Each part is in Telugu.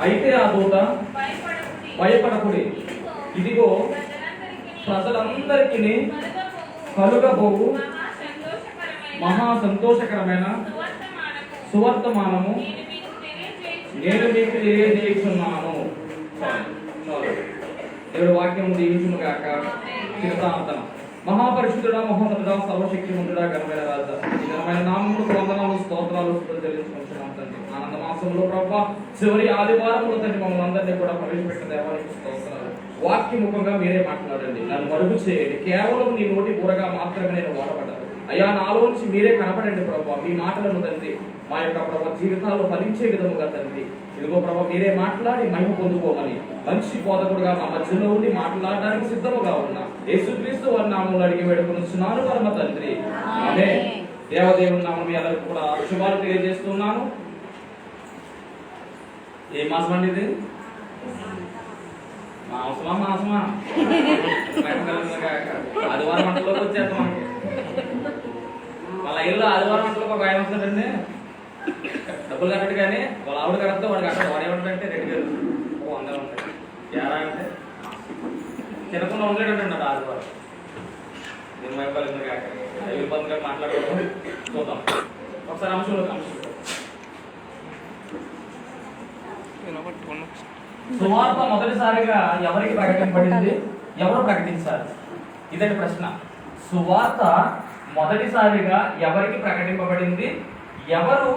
అయితే ఆ దూత భయపడకుడి, ఇదిగో ప్రజలందరికీ కలుగబోవు మహా సంతోషకరమైన సువర్తమానము నేను మీకు తెలియజేస్తున్నాను. దేవుడి వాక్యం దీవించును గాక. కీర్తనార్థన. మహాపరిశుద్ధుడా, మహోన్నతుడా, సర్వశక్తిమంతుడా, ఘనమైన రాజా, ఈ ఘనమైన నామములకు వందనాలు, స్తోత్రాలు, స్తుతులు చెల్లించుకుంటున్నాం తండ్రి. ఆనంద మాసంలో ప్రభువా చివరి ఆదివారంలో తండ్రి మమ్మల్ని అందరినీ కూడా ప్రవేశపెట్టిన దేవానికి స్తోత్రాలు. వాక్య ముఖంగా మీరే మాట్లాడండి, నన్ను మరుగు చేయండి. కేవలం నీ నోటి బూరగా మాత్రమే నేను వాడబడ్డాను అయ్యా. నాలోంచి మీరే కనపడండి ప్రభువా. మీ మాటలను తండ్రి మా యొక్క ప్రభు జీవితాల్లో ఫలించే విధముగా తండ్రి ఇదిగో ప్రభు మీరే మాట్లాడి మహిమ పొందుకోమని మంచి బోధకుడుగా మా మధ్యలో ఉండి మాట్లాడడానికి సిద్ధముగా ఉన్నా యేసుక్రీస్తు వారి నామములో అడిగి వేడుకొనుచున్నాను పరమ తండ్రి, ఆమేన్. దేవదేవుని నామం మీ అందరికీ కూడా శుభాలు తెలియజేస్తున్నాను. ఏ మాసం అండి ఇది? మాసమా ఆదివారం వంటలోకి వచ్చేస్తాం మనకి. వాళ్ళ ఇల్లు ఆదివారం వంటలోకి ఒక ఆయన వస్తాడండి, డబ్బులు కట్టడు కానీ వాళ్ళ ఆవిడ కడితే వాడికి అక్కడ వాడేమంటాడంటే 2 వేలు 100 ఉంటాయి. ఎలా అంటే తినకుండా ఉండేటంటున్నాడు ఆదివారం. నేను మైపాలి కాక ఇబ్బందిగా మాట్లాడుకోవడం చూద్దాం ఒకసారి. అంశంలో సువార్త మొదటిసారిగా ఎవరికి ప్రకటింపబడింది, ఎవరు ప్రకటించారు? ఇదండి ప్రశ్న. సువార్త మొదటిసారిగా ఎవరికి ప్రకటింపబడింది, ఎవరు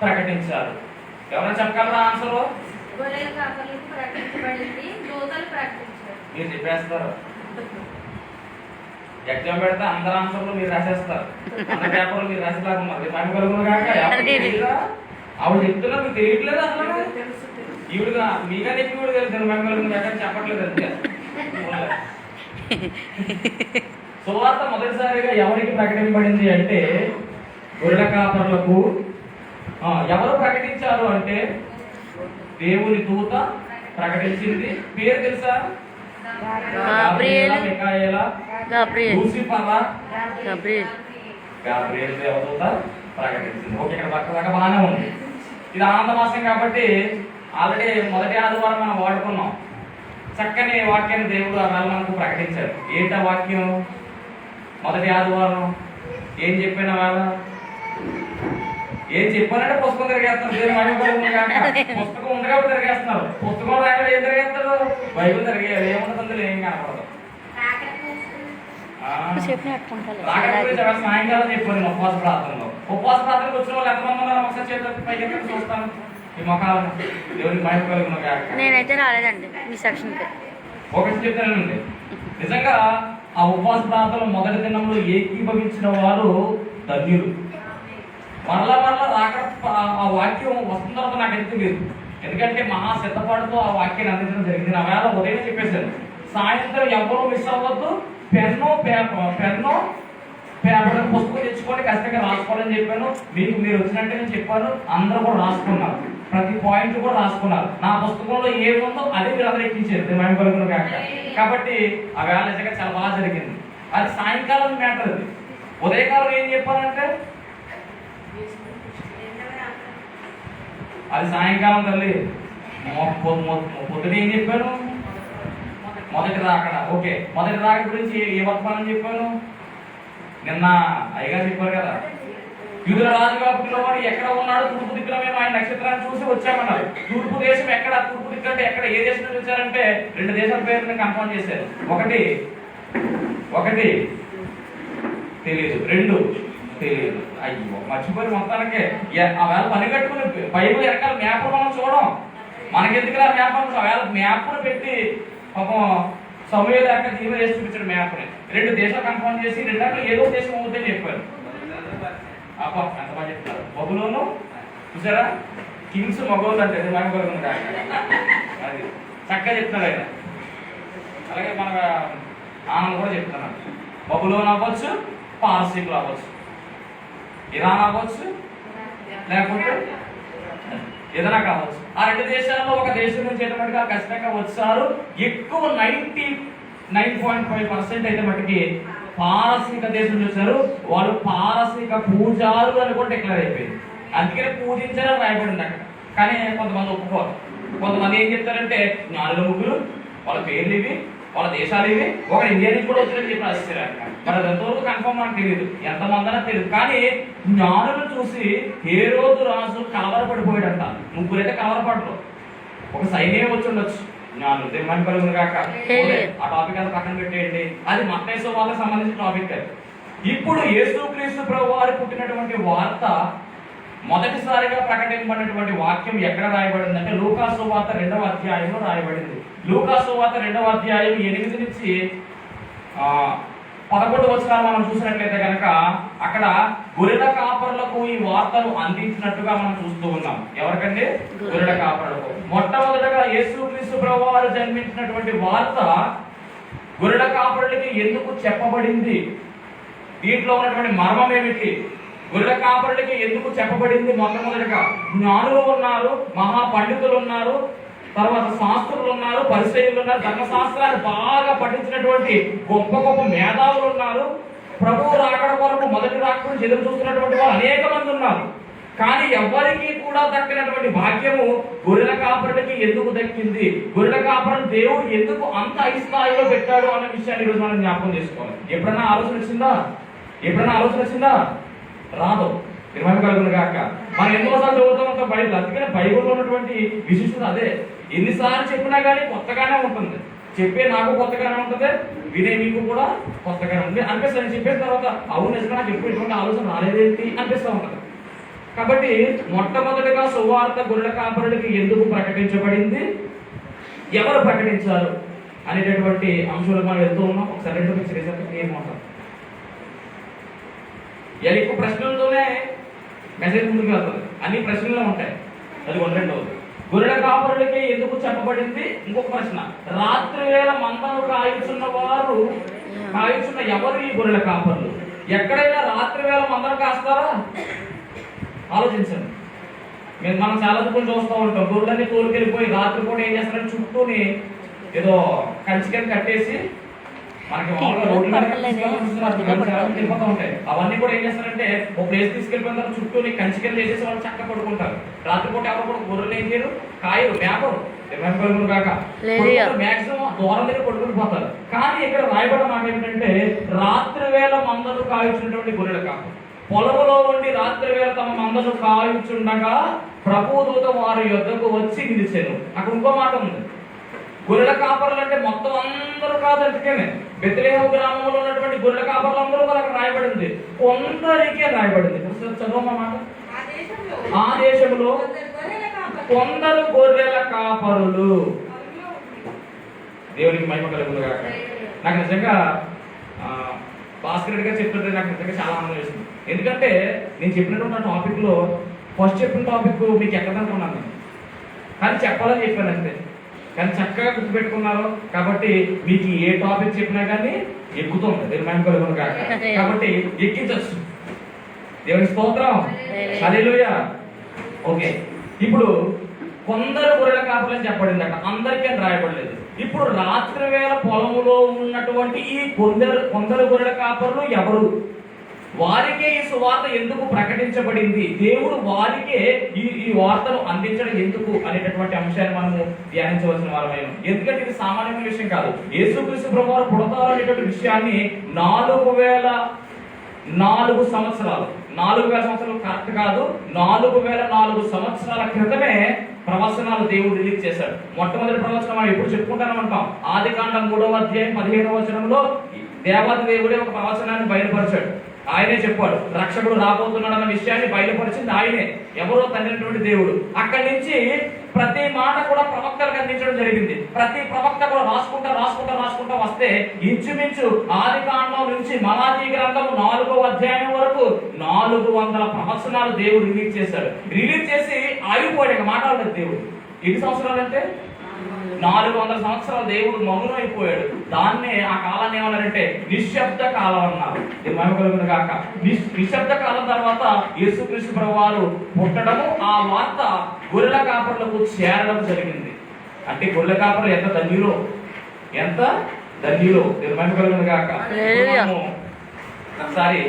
ప్రకటించారు? ఎవరైనా చెప్పగలరా ఆన్సర్? మీరు చెప్పేస్తారు. ఎగ్జామ్ పెడితే అందరు ఆన్సర్లు మీరు రాసేస్తారు, అందరి పేపర్లు మీరు రాసేలాగా. ఆవిడ చెప్తున్నా మీకు తెలియట్లేదు అసలు. ఈవిడగా మీకనే కూడా తెలుసు మేము చెప్పట్లేదు అంతే. సువార్త మొదటిసారిగా ఎవరికి ప్రకటింపబడింది అంటే గొర్రెల కాపరులకు. ఎవరు ప్రకటించారు అంటే దేవుని దూత ప్రకటించింది. పేరు తెలుసా? దేవదూత ప్రకటించింది. ఓకే, ఇక్కడ పక్క దాకా బాగానే ఉంది. ఇది ఆనంద మాసం కాబట్టి ఆల్రెడీ మొదటి ఆదివారం మనం వాడుకున్నాం. చక్కని వాక్యాన్ని దేవుడు ఆ వేళ మనకు ప్రకటించారు. ఏంటా వాక్యం? మొదటి ఆదివారం ఏం చెప్పిన వేళ ఏం చెప్పానంటే పుస్తకం తిరిగేస్తారు. పుస్తకం ఉంది కాబట్టి తిరిగేస్తున్నారు. పుస్తకం రాయడం ఏం తిరిగేస్తారు? బైబుల్ తిరిగేయాలి. ఏముంటుంది? ఏం కనపడదు. సాయంకాలం చెప్పాను ఉపవాస ప్రార్థనలో. ఉపవాస ప్రార్థనకు వచ్చిన వాళ్ళు ఎంతమంది ఉన్నారు? ఒకసారి చేతులు పైకి చూస్తాను. ఈ మొఖాలను దేవుడికి మహిమ కలుగును గాక. నేనైతే రాలేదండి మీ సెక్షన్కి. ఒకటి చెప్తానండి, నిజంగా ఆ ఉపవాస ప్రార్థనలో మొదటి దినంలో ఏకీభవించిన వారు ధన్యులు. మరలా రాక ఆ వాక్యం వస్తుందో నాకు ఎంత లేదు. ఎందుకంటే మహా సిద్ధపాటుతో ఆ వాక్యాన్ని అందించడం జరిగింది. నా వేళ ఉదయం చెప్పేశాను, సాయంత్రం ఎవరూ మిస్ అవ్వద్దు. పెన్ను పేపర్ పుస్తకం తెచ్చుకొని ఖచ్చితంగా రాసుకోవాలని చెప్పాను. మీరు వచ్చినట్టే నేను చెప్పాను. అందరూ కూడా రాసుకున్నారు, ప్రతి పాయింట్ కూడా రాసుకున్నారు. నా పుస్తకంలో ఏముందో అదే మీరు అందరూ ఎక్కించారు మేము కలుగును కాక. కాబట్టి ఆ వేళ నిజంగా చాలా బాగా జరిగింది. అది సాయంకాలం మ్యాటర్. అది ఉదయకాలం ఏం చెప్పానంటే అది సాయంకాలం తల్లి. పొద్దున ఏం చెప్పాను? మొదటి రాకడ. ఓకే, మొదటి రాకడ గురించి ఏ వర్తమానం చెప్పాను? నిన్న అయ్యగారు చెప్పారు కదా, యూదుల రాజుగా పిల్లవాడు ఎక్కడ ఉన్నాడు? తూర్పు దిక్కున మేము ఆయన నక్షత్రాన్ని చూసి వచ్చామన్నారు. తూర్పు దేశం ఎక్కడ? తూర్పు దిక్కు అంటే ఎక్కడ? ఏ దేశం నుంచి వచ్చారంటే 2 దేశాల పేర్లను కన్ఫర్మ్ చేశారు. ఒకటి తెలియదు, 2 తెలియదు. అయ్యో మర్చిపోయి మొత్తానికి ఆ వేళ పని కట్టుకుని బైబిల్ వెనకాల మ్యాప్ మనం చూడం. మనకెందుకు మ్యాప్ ఆ వేళ మ్యాప్ను పెట్టి పాపం సమయంలో అక్కడ జీవో చేసి చూపించాడు మ్యాప్ని. 2 దేశాలు కన్ఫర్మ్ చేసి 2 ఏదో దేశం అవుతుందని చెప్పారు. అబ్బా ఎంత బాగా చెప్తున్నారు. బబులోను చూసారా, కింగ్స్ మగోళ్ళు అంటే మగోళ్ళు అది చక్కగా చెప్తున్నారు ఆయన. అలాగే మన ఆనంద్ కూడా చెప్తున్నారు. బబులోన్ అవ్వచ్చు, పారసీకులు అవ్వచ్చు, ఇరాన్ అవ్వచ్చు, లేకపోతే ఏదైనా కావచ్చు. ఆ 2 దేశాల్లో ఒక దేశం నుంచి అయితే ఖచ్చితంగా వచ్చారు. ఎక్కువ 99.5% అయితే మటుకి పారసీక దేశం చూసారు. వాళ్ళు పారసీక పూజారులు అని కూడా డిక్లేర్ అయిపోయింది. అందుకనే పూజించారని రాయబడింది అక్కడ. కానీ కొంతమంది ఒప్పుకోరు. కొంతమంది ఏం చెప్తారంటే జ్ఞానుల ముగ్గురు, వాళ్ళ పేర్లు ఇవి, వాళ్ళ దేశాలు ఇవి, ఒక ఇండియా నుంచి కూడా వచ్చినట్టు చెప్పి రాసిస్తారు. మరి అది ఎంతవరకు కన్ఫర్మ్ మనకు తెలియదు, ఎంతమంది అనేది తెలియదు. కానీ జ్ఞానులు చూసి హేరోదు రాజు కలవరపడిపోయాడంట. ముగ్గురైతే కలవరపడరు, ఒక సైన్యం వచ్చి ఉండొచ్చు. జ్ఞానులు దేవుని కలుగును గాక. ఆ టాపిక్ అంతా పక్కన పెట్టేయండి, అది మత్తయి సువార్తకు సంబంధించిన టాపిక్. అది ఇప్పుడు యేసుక్రీస్తు ప్రభు వారు పుట్టినటువంటి వార్త మొదటిసారిగా ప్రకటింపబడినటువంటి వాక్యం ఎక్కడ రాయబడింది అంటే లూకా సువార్త 2వ అధ్యాయంలో రాయబడింది. లూకా సువార్త 2వ అధ్యాయం 8 నుంచి 11 వచనాలు మనం చూసినట్లయితే కనుక అక్కడ గొర్రెల కాపరులకు ఈ వార్తను అందించినట్టుగా మనం చూస్తూ ఉన్నాం. ఎవరికండి? గొర్రెల కాపరులకు. మొట్టమొదటగా యేసుక్రీస్తు ప్రభు వారు జన్మించినటువంటి వార్త గొర్రెల కాపరులకి ఎందుకు చెప్పబడింది, దీంట్లో ఉన్నటువంటి మర్మం ఏమిటి, గొర్రెల కాపరులకి ఎందుకు చెప్పబడింది? మొట్టమొదటిగా జ్ఞానులు ఉన్నారు, మహా పండితులు ఉన్నారు, తర్వాత శాస్త్రులు ఉన్నారు, పరిసయ్యులు ఉన్నారు, ధర్మశాస్త్రాన్ని బాగా పఠించినటువంటి గొప్ప గొప్ప మేధావులు ఉన్నారు, ప్రభువు రాకడ కొరకు మొదటి రాకడ ఎదురు చూస్తున్నటువంటి వారు అనేక మంది ఉన్నారు. కానీ ఎవరికి కూడా దక్కినటువంటి భాగ్యము గొర్రెల కాపరులకి ఎందుకు దక్కింది, గొర్రెల కాపరులను దేవుడు ఎందుకు అంత స్థాయిలో పెట్టాడు అన్న విషయాన్ని ఈరోజు మనం జ్ఞాపకం చేసుకోవాలి. ఎప్పుడైనా ఆలోచన వచ్చిందా? రాదు. నిర్మాణ కలుగును గాక. మనం ఎన్నోసార్లు చదువుతాం బైబిల్, అందుకనే బైబిల్లో ఉన్నటువంటి విశిష్టత అదే. ఎన్నిసార్లు చెప్పినా కానీ కొత్తగానే ఉంటుంది. చెప్పే నాకు కొత్తగానే ఉంటుంది, వినే మీకు కూడా కొత్తగానే ఉంటుంది అనిపిస్తుంది. చెప్పిన తర్వాత అవును నిజంగా నాకు ఎప్పుడు ఇటువంటి ఆలోచన రాలేదేంటి అనిపిస్తూ ఉంటుంది. కాబట్టి మొట్టమొదటిగా సువార్త గొర్రెల కాపరులకి ఎందుకు ప్రకటించబడింది, ఎవరు ప్రకటించారు అనేటటువంటి అంశాలు మనం వెళ్తూ ఉన్నాం. ఒకసారి రెండు పిక్చర్ ఏమంటాం, ఎక్కువ ప్రశ్నలతోనే మెసేజ్ ముందుకు వెళ్తుంది, అన్ని ప్రశ్నలే ఉంటాయి. అది రెండవది, గొర్రెల కాపరులకి ఎందుకు చెప్పబడింది. ఇంకొక ప్రశ్న, రాత్రి వేళ మందను కాయుచున్న ఎవరు ఈ గొర్రెల కాపరులు? ఎక్కడైనా రాత్రి వేళ మందను కాస్తారా? ఆలోచించండి. మనం చాలా దూరం చూస్తూ ఉంటాం, గొర్రెలన్నీ తోలుకెళ్ళిపోయి రాత్రి కూడా ఏం చేస్తారంటే చుట్టూని ఏదో కంచికని కట్టేసి మనకి వెళ్ళిపోతూ ఉంటాయి. అవన్నీ కూడా ఏం చేస్తారంటే ఒక ప్లేస్ తీసుకెళ్ళిపోయిన తర్వాత చుట్టూ కంచికలు వేసేసి వాళ్ళు చక్క పడుకుంటారు. రాత్రిపూట ఎవరు కూడా గొర్రెలు ఏం చేయరు, కాయలు మేపరు కాక మాక్సిమం దూరం దగ్గర పడుకుని పోతారు. కానీ ఇక్కడ రాయబడిన మాట ఏంటంటే రాత్రి వేళ మందను కాయుచున్నటువంటి గొర్రెలు కాక పొలములో ఉండి రాత్రి వేళ తమ మందను కాయుచుండగా ప్రభుదూత వారి యొద్దకు వచ్చి నిలిచాను. అక్కడ ఇంకో మాట ఉంది, గొర్రెల కాపర్లు అంటే మొత్తం అందరూ కాదు. అందుకనే బెత్లెహేము గ్రామంలో ఉన్నటువంటి గొర్రెల కాపర్లు అందరూ కూడా అక్కడ రాయబడింది, కొందరికే రాయబడింది. చదవమాట, ఆ దేశంలో కొందరు గొర్రెల కాపరులు. దేవునికి మహిమ కలుగును గాక. నాకు నిజంగా భాస్కర్ రెడ్డి గారు చెప్తుంటే నాకు నిజంగా చాలా ఆనందం వేసింది. ఎందుకంటే నేను చెప్పినటువంటి టాపిక్ లో ఫస్ట్ చెప్పిన టాపిక్ మీకు ఎక్కదనుకున్నాను, కానీ చెప్పాలని చెప్పాను అంతే. కానీ చక్కగా గుర్తుపెట్టుకున్నారు కాబట్టి మీకు ఏ టాపిక్ చెప్పినా కానీ ఎక్కుతుంది. దేవుని మహిమ కలుగును గాక. కాబట్టి ఎక్కించచ్చు. దేవుని స్తోత్రం, హల్లెలూయా. ఓకే, ఇప్పుడు కొందరు గొర్రెల కాపరులని చెప్పబడిందట, అందరికీ అని రాయబడలేదు. ఇప్పుడు రాత్రి వేళ పొలములో ఉన్నటువంటి ఈ కొందరు గొర్రెల కాపరులు ఎవరు, వారికే ఈ సువార్త ఎందుకు ప్రకటించబడింది, దేవుడు వారికే ఈ వార్తను అందించడం ఎందుకు అనేటటువంటి అంశాన్ని మనము ధ్యానించవలసిన వారమైన. ఎందుకంటే ఇది సామాన్యమైన విషయం కాదు. యేసుక్రీస్తు ప్రభువారు పుడతారు అనేటువంటి విషయాన్ని 4000 సంవత్సరాలు 4000 సంవత్సరాలు కరెక్ట్ కాదు, 4004 సంవత్సరాల క్రితమే ప్రవచనాలు దేవుడు రిలీజ్ చేశాడు. మొట్టమొదటి ప్రవచనం మనం ఎప్పుడు చెప్పుకుంటానే ఉంటాం. ఆదికాండం 3వ అధ్యాయం 15వ వచనంలో దేవాది దేవుడే ఒక ప్రవచనాన్ని బయలుపరిచాడు. ఆయనే చెప్పాడు, రక్షకుడు రాబోతున్నాడు అన్న విషయాన్ని బయలుపరిచింది ఆయనే. ఎవరో తండ్రి దేవుడు. అక్కడి నుంచి ప్రతి మాట కూడా ప్రవక్తలకు అందించడం జరిగింది. ప్రతి ప్రవక్త కూడా రాసుకుంటా వస్తే ఇంచుమించు ఆదికాండం నుంచి మలాఖీ గ్రంథం 4వ అధ్యాయం వరకు 400 ప్రవచనాలు దేవుడు రిలీజ్ చేశాడు. రిలీజ్ చేసి ఆగిపోయాడు, ఇక మాట్లాడలేదు దేవుడు. ఎన్ని సంవత్సరాలు అంటే 400 సంవత్సరాలు దేవుడు మౌనం అయిపోయాడు. దాన్నే ఆ కాలాన్ని ఏమన్నారంటే నిశ్శబ్ద కాలం అన్నారు. నిశ్శబ్ద కాలం తర్వాత యేసుక్రీస్తు ప్రభువారు పుట్టడము, ఆ వార్త గొర్రెల కాపరులకు చేరడం జరిగింది. అంటే గొర్రెల కాపరులు ఎంత ధన్యులో మహిమ కలుగును గాక. ఒకసారి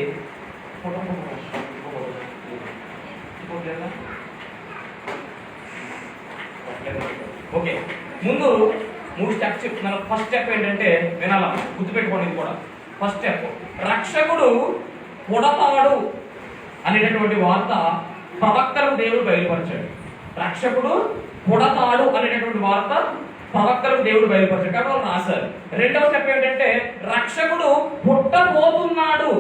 ఓకే, ముందు 3 స్టెప్స్ చెప్తున్నాను. ఫస్ట్ స్టెప్ ఏంటంటే వినాలా, గుర్తుపెట్టుకోండి. ఇది కూడా ఫస్ట్ స్టెప్. రక్షకుడు పుడతాడు అనేటటువంటి వార్త ప్రవక్తలకు దేవుడు బయలుపరిచాడు. రక్షకుడు పుడతాడు అనేటటువంటి వార్త ప్రవక్తలకు దేవుడు బయలుపరిచాడు కాబట్టి వాళ్ళు రాశారు. రెండవ స్టెప్ ఏంటంటే రక్షకుడు పుట్టబోతున్నాడు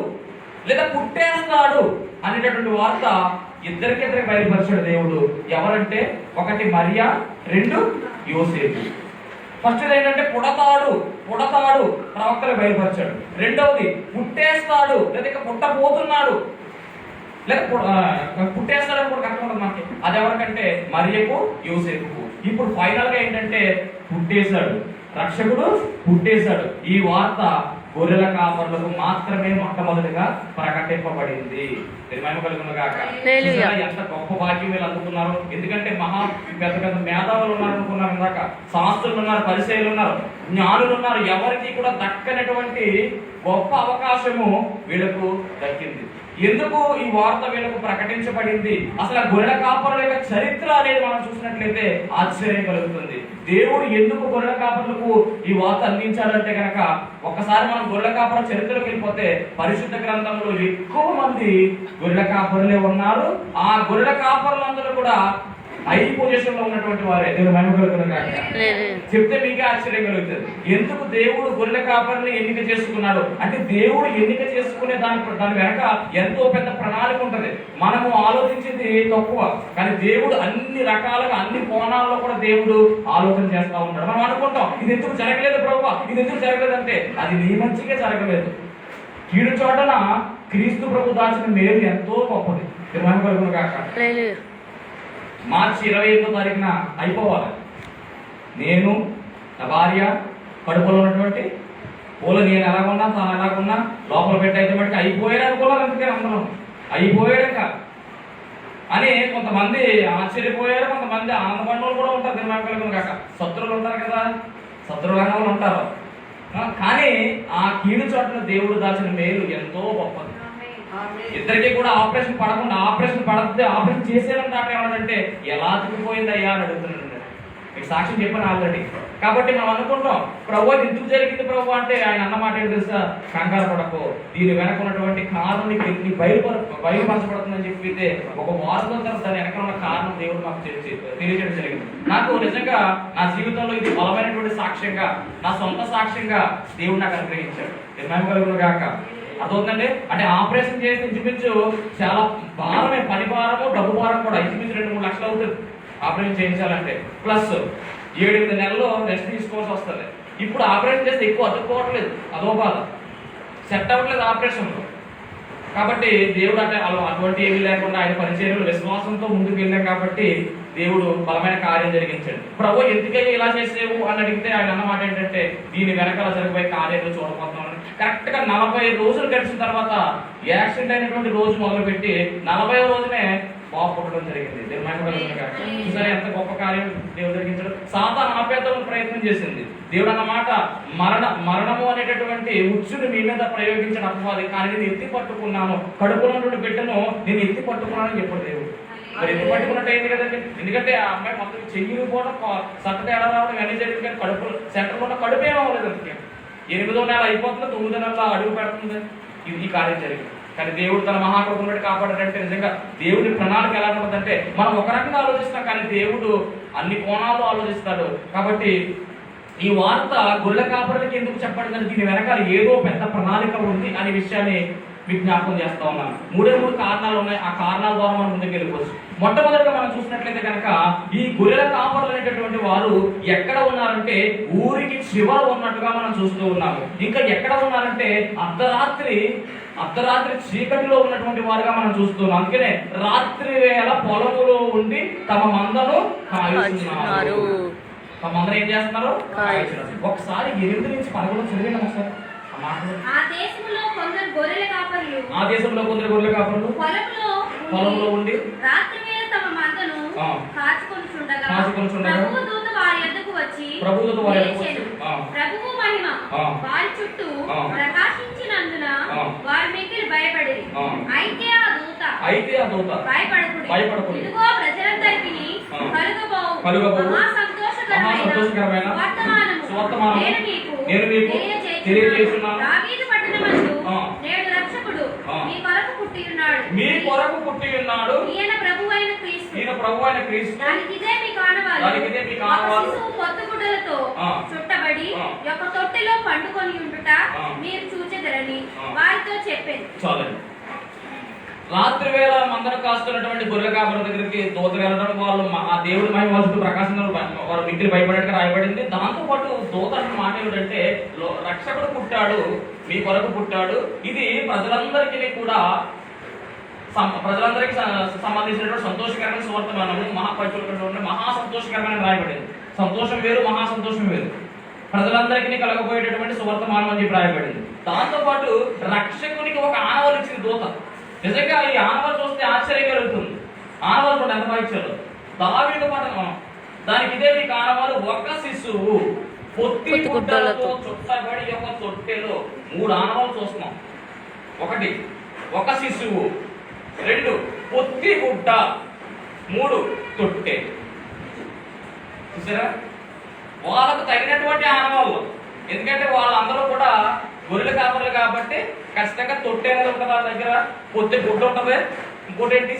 లేదా పుట్టేస్తాడు అనేటటువంటి వార్త ఇద్దరికిద్దరికి బయలుపరిచాడు దేవుడు. ఎవరంటే ఒకటి మరియా, 2 యోసేపు. ఫస్ట్ ఏంటంటే పుడతాడు ప్రవక్తలకు బయలుపరిచాడు. రెండవది పుట్టేస్తాడు లేదా ఇక పుట్టబోతున్నాడు లేదా పుట్టేస్తాడని కూడా కరెక్ట్ ఉంటుంది మనకి. అది ఎవరికంటే మరియకు, యోసేపుకు. ఇప్పుడు ఫైనల్ గా ఏంటంటే పుట్టేశాడు, రక్షకుడు పుట్టేశాడు. ఈ వార్త గొర్రెల కాపరులకు మాత్రమే మొట్టమొదటిగా ప్రకటింపబడింది. ఎంత గొప్ప భాగ్యం వీళ్ళు అందుకున్నారు. ఎందుకంటే మహా పెద్ద పెద్ద మేధావులు ఉన్నారు అనుకున్నారు ఇందాక, శాస్త్రులు ఉన్నారు, పరిచయాలు ఉన్నారు, జ్ఞానులు ఉన్నారు. ఎవరికి కూడా దక్కనటువంటి గొప్ప అవకాశము వీళ్ళకు దక్కింది. ఎందుకు ఈ వార్త వీళ్ళకు ప్రకటించబడింది? అసలు ఆ గొర్రెల కాపరుల యొక్క చరిత్ర అనేది మనం చూసినట్లయితే ఆశ్చర్యం కలుగుతుంది. దేవుడు ఎందుకు గొర్రెల కాపరులకు ఈ వార్త అందించాలంటే కనుక ఒక్కసారి మనం గొర్రెల కాపరుల చరిత్రలోకి వెళ్ళిపోతే పరిశుద్ధ గ్రంథంలో ఎక్కువ మంది గొర్రెల కాపరులే ఉన్నారు. ఆ గొర్రెల కాపరులందరూ కూడా హై పొజిషన్ లో ఉన్నటువంటి వారే. దేవుడు మహిమ కలుగును గాక. చెప్తే మీకే ఆశ్చర్యం కలుగుతుంది. ఎందుకు దేవుడు గొర్రెల కాపరిని ఎన్నిక చేసుకున్నాడు అంటే దేవుడు ఎన్నిక చేసుకునే దాని వెనక ఎంతో పెద్ద ప్రణాళిక ఉంటది. మనము ఆలోచించింది తక్కువ, కానీ దేవుడు అన్ని రకాలుగా అన్ని కోణాల్లో కూడా దేవుడు ఆలోచన చేస్తా ఉంటాడు. మనం అనుకుంటాం ఇది ఎందుకు జరగలేదు ప్రభువా, ఇది ఎందుకు జరగలేదు అంటే అది నీ మంచిగా జరగలేదు. కీడు చోటన క్రీస్తు ప్రభు దాచిన మేలు ఎంతో గొప్పది. మహిమ కలుగును గాక. మార్చి 28వ తారీఖున అయిపోవాలి. నేను, నా భార్య, కడుపులో ఉన్నటువంటి పూల నేను ఎలాగున్నా తాను ఎలాగున్నా లోపల పెట్టి అయితే బట్టి అయిపోయాడు అనుకోవాలి. అందుకే అందరం అయిపోయాక అని కొంతమంది ఆశ్చర్యపోయారు, కొంతమంది ఆనందపడిన కూడా ఉంటారు. దినమాకలు కాక శత్రువులు ఉంటారు కదా, శత్రువులైన వాళ్ళు ఉంటారు. కానీ ఆ కీడు చోట్ల దేవుడు దాచిన మేలు ఎంతో గొప్పది. ఇద్దరికి కూడా ఆపరేషన్ పడకుండా ఆపరేషన్ చేసేయాలని దాంట్లో ఏమన్నాడంటే ఎలా తిరిగిపోయింది అయ్యా అని అడుగుతున్నాడు. మీకు సాక్ష్యం చెప్పాను ఆల్రెడీ. కాబట్టి మనం అనుకుంటాం ప్రభు ఎందుకు జరిగింది ప్రభు అంటే ఆయన అన్నమాట ఏంటి తెలుసా, కంగారు పడకు, దీని వెనక ఉన్నటువంటి కారణం నీకు బయలుపరచబడుతుందని చెప్పితే ఒక వారం తర్వాత దాని వెనక ఉన్న కారణం దేవుడు మాకు తెలియజేయడం జరిగింది. నాకు నిజంగా నా జీవితంలో ఇది బలమైనటువంటి సాక్ష్యంగా, నా సొంత సాక్ష్యంగా దేవుడు నాకు అనుగ్రహించాడు. నిర్మయం గాక. అదవుతుందండి. అంటే ఆపరేషన్ చేసి ఇంచుమించు చాలా భారమే, పని భారము, డబ్బు భారం కూడా ఇంచుమించు 2-3 లక్షలు అవుతుంది ఆపరేషన్ చేయించాలంటే. ప్లస్ 7-8 నెలల్లో రెస్ట్ తీసుకోవాల్సి వస్తుంది. ఇప్పుడు ఆపరేషన్ చేస్తే ఎక్కువ అతుక్కోవట్లేదు, అదో బాధ, సెట్ అవ్వట్లేదు ఆపరేషన్లో. కాబట్టి దేవుడు అంటే అటువంటి ఏమీ లేకుండా ఆయన పరిచర్యలు విశ్వాసంతో ముందుకు వెళ్ళాం కాబట్టి దేవుడు బలమైన కార్యం జరిగించాడు. ప్రభు ఎందుకని ఇలా చేసేవు అని అడిగితే ఆయన అన్నమాట ఏంటంటే దీని వెనకాల జరిగిపోయే కార్యాలు చూడబోతున్నాం. కరెక్ట్ గా 45 రోజులు గడిచిన తర్వాత యాక్సిడెంట్ అయినటువంటి రోజు మొదలుపెట్టి 40వ రోజునే బాబు పుట్టడం జరిగింది. సరే ఎంత గొప్ప కార్యం దేవుడు జరిగించాడు. సాతాను ఆపేద్దామని ప్రయత్నం చేసింది. దేవుడు అన్నమాట మరణము అనేటటువంటి ఉచ్చుని మీ మీద ప్రయోగించడం అపవాది, కానీ నేను ఎత్తి పట్టుకున్నాను, కడుపులో బిడ్డను నేను ఎత్తి పట్టుకున్నానని చెప్పాడు దేవుడు. మరి ఎత్తి పట్టుకున్నట్టు అయింది కదండి. ఎందుకంటే ఆ అమ్మాయి మొత్తం చెయ్యి పోవడం, సట్ట తేడా రావడం అన్నీ జరిగింది. కానీ కడుపు సెంటర్లో ఉన్న కడుపు ఏమవ్వలేదు. అందుకే 8వ నెల అయిపోతుంది, 9వ నెలలో అడుగు పెడుతుంది. ఈ కార్యం జరిగింది. కానీ దేవుడు తన మహాకృపను బట్టి కాపాడాడంటే నిజంగా దేవుడి ప్రణాళిక ఎలా ఉంటుందంటే మనం ఒక రకంగా ఆలోచిస్తాం, కానీ దేవుడు అన్ని కోణాల్లో ఆలోచిస్తాడు. కాబట్టి ఈ వార్త గొర్రెల కాపరులకి ఎందుకు చెప్పండి, దీని వెనకాల ఏదో పెద్ద ప్రణాళిక ఉంది అనే విషయాన్ని మీకు జ్ఞాపకం చేస్తా ఉన్నాను. 3 కారణాలు ఉన్నాయి. ఆ కారణాల ద్వారా మనం ముందుకు వెళ్ళిపోవచ్చు. మొట్టమొదటిగా మనం చూసినట్లయితే కనుక ఈ గొర్రెల కాపరులు అనేటటువంటి వారు ఎక్కడ ఉన్నారంటే ఊరికి చివర ఉన్నట్టుగా మనం చూస్తూ ఉన్నాము. ఇంకా ఎక్కడ ఉన్నారంటే అర్ధరాత్రి చీకటిలో ఉన్నటువంటి వారుగా మనం చూస్తున్నాం. అందుకనే రాత్రి వేళ పొలములో ఉండి తమ మందను కాయుస్తున్నారు. తమ మందను ఏం చేస్తున్నారు? ఒకసారి 8 నుంచి 11 చదివినాం ఒకసారి. ఆ దేశంలో కొందరు గొర్రెల కాపరులు పొలంలో ఉండి రాత్రి వేళ తమ మందను కాచుకొనుచుండగా ప్రభువు దూత వారి యొద్దకు వచ్చి ప్రభువు మహిమ వారి చుట్టూ ప్రకాశించినందున వారి మిక్కిలి భయపడిరి. అయితే ఆ దూత భయపడకుడి, ఇదిగో ప్రజలందరికీ కలుగబోవు మహా సంతోషకరమైన సంతోషకరమైన సువర్తమానము నేను మీకు తెలియజేస్తున్నాను. దావీదు పట్టణమందు నేడు రక్షకుడు మీ కొరకు పుట్టి ఉన్నాడు. ఈయన ప్రభువైన క్రీస్తు. దానికి ఇదే మీ కానవాలు. పొత్తుగుడ్డలతో చుట్టబడి ఒక తొట్టిలో పండుకొని ఉండుట మీరు చూచెదరని వారితో చెప్పాను. చాలండి. రాత్రి వేళ మందను కాస్తున్నటువంటి గొర్రెల కాపరి దగ్గరికి దూత వెళ్ళడం, వాళ్ళు ఆ దేవుడి మహిమ వాళ్ళ ప్రకాశం వారు ఇంటిని భయపడేట్టుగా రాయబడింది. దాంతో పాటు దూత మాట ఏమిటంటే, రక్షకుడు పుట్టాడు, మీ కొరకు పుట్టాడు. ఇది ప్రజలందరికీ కూడా ప్రజలందరికీ సంబంధించినటువంటి సంతోషకరమైన సువర్తమానము. మహా సంతోషకరమైన రాయబడింది. సంతోషం వేరు, మహా సంతోషం వేరు. ప్రజలందరికీ కలగబోయేటటువంటి సువర్తమానం అని చెప్పి రాయబడింది. దాంతో పాటు రక్షకునికి ఒక ఆనవాలు ఇచ్చింది దూత. నిజంగా ఈ ఆనవాలు చూస్తే ఆశ్చర్యం కలుగుతుంది. ఆనవాలు కూడా ఎంత బాగా ఇచ్చారు. దావీదు పట్టణం, దానికి ఇదే మీకు ఆనవాలు. ఒక శిశువు పొత్తి గుడ్డలతో చుట్టబడి ఒక తొట్టెలో. 3 ఆనవాలు చూస్తున్నాం. 1 ఒక శిశువు, 2 పొత్తి గుడ్డ, 3 తొట్టె. చూసారా, వాళ్ళకు తగినటువంటి ఆనవాళ్ళు. ఎందుకంటే వాళ్ళందరూ కూడా గొర్రెల కాపరులు కాబట్టి ఖచ్చితంగా తొట్టె అనేది ఉంటుంది వాళ్ళ దగ్గర, పొత్తి గుడ్డ ఉంటుంది. ఇంకోటి ఏంటి,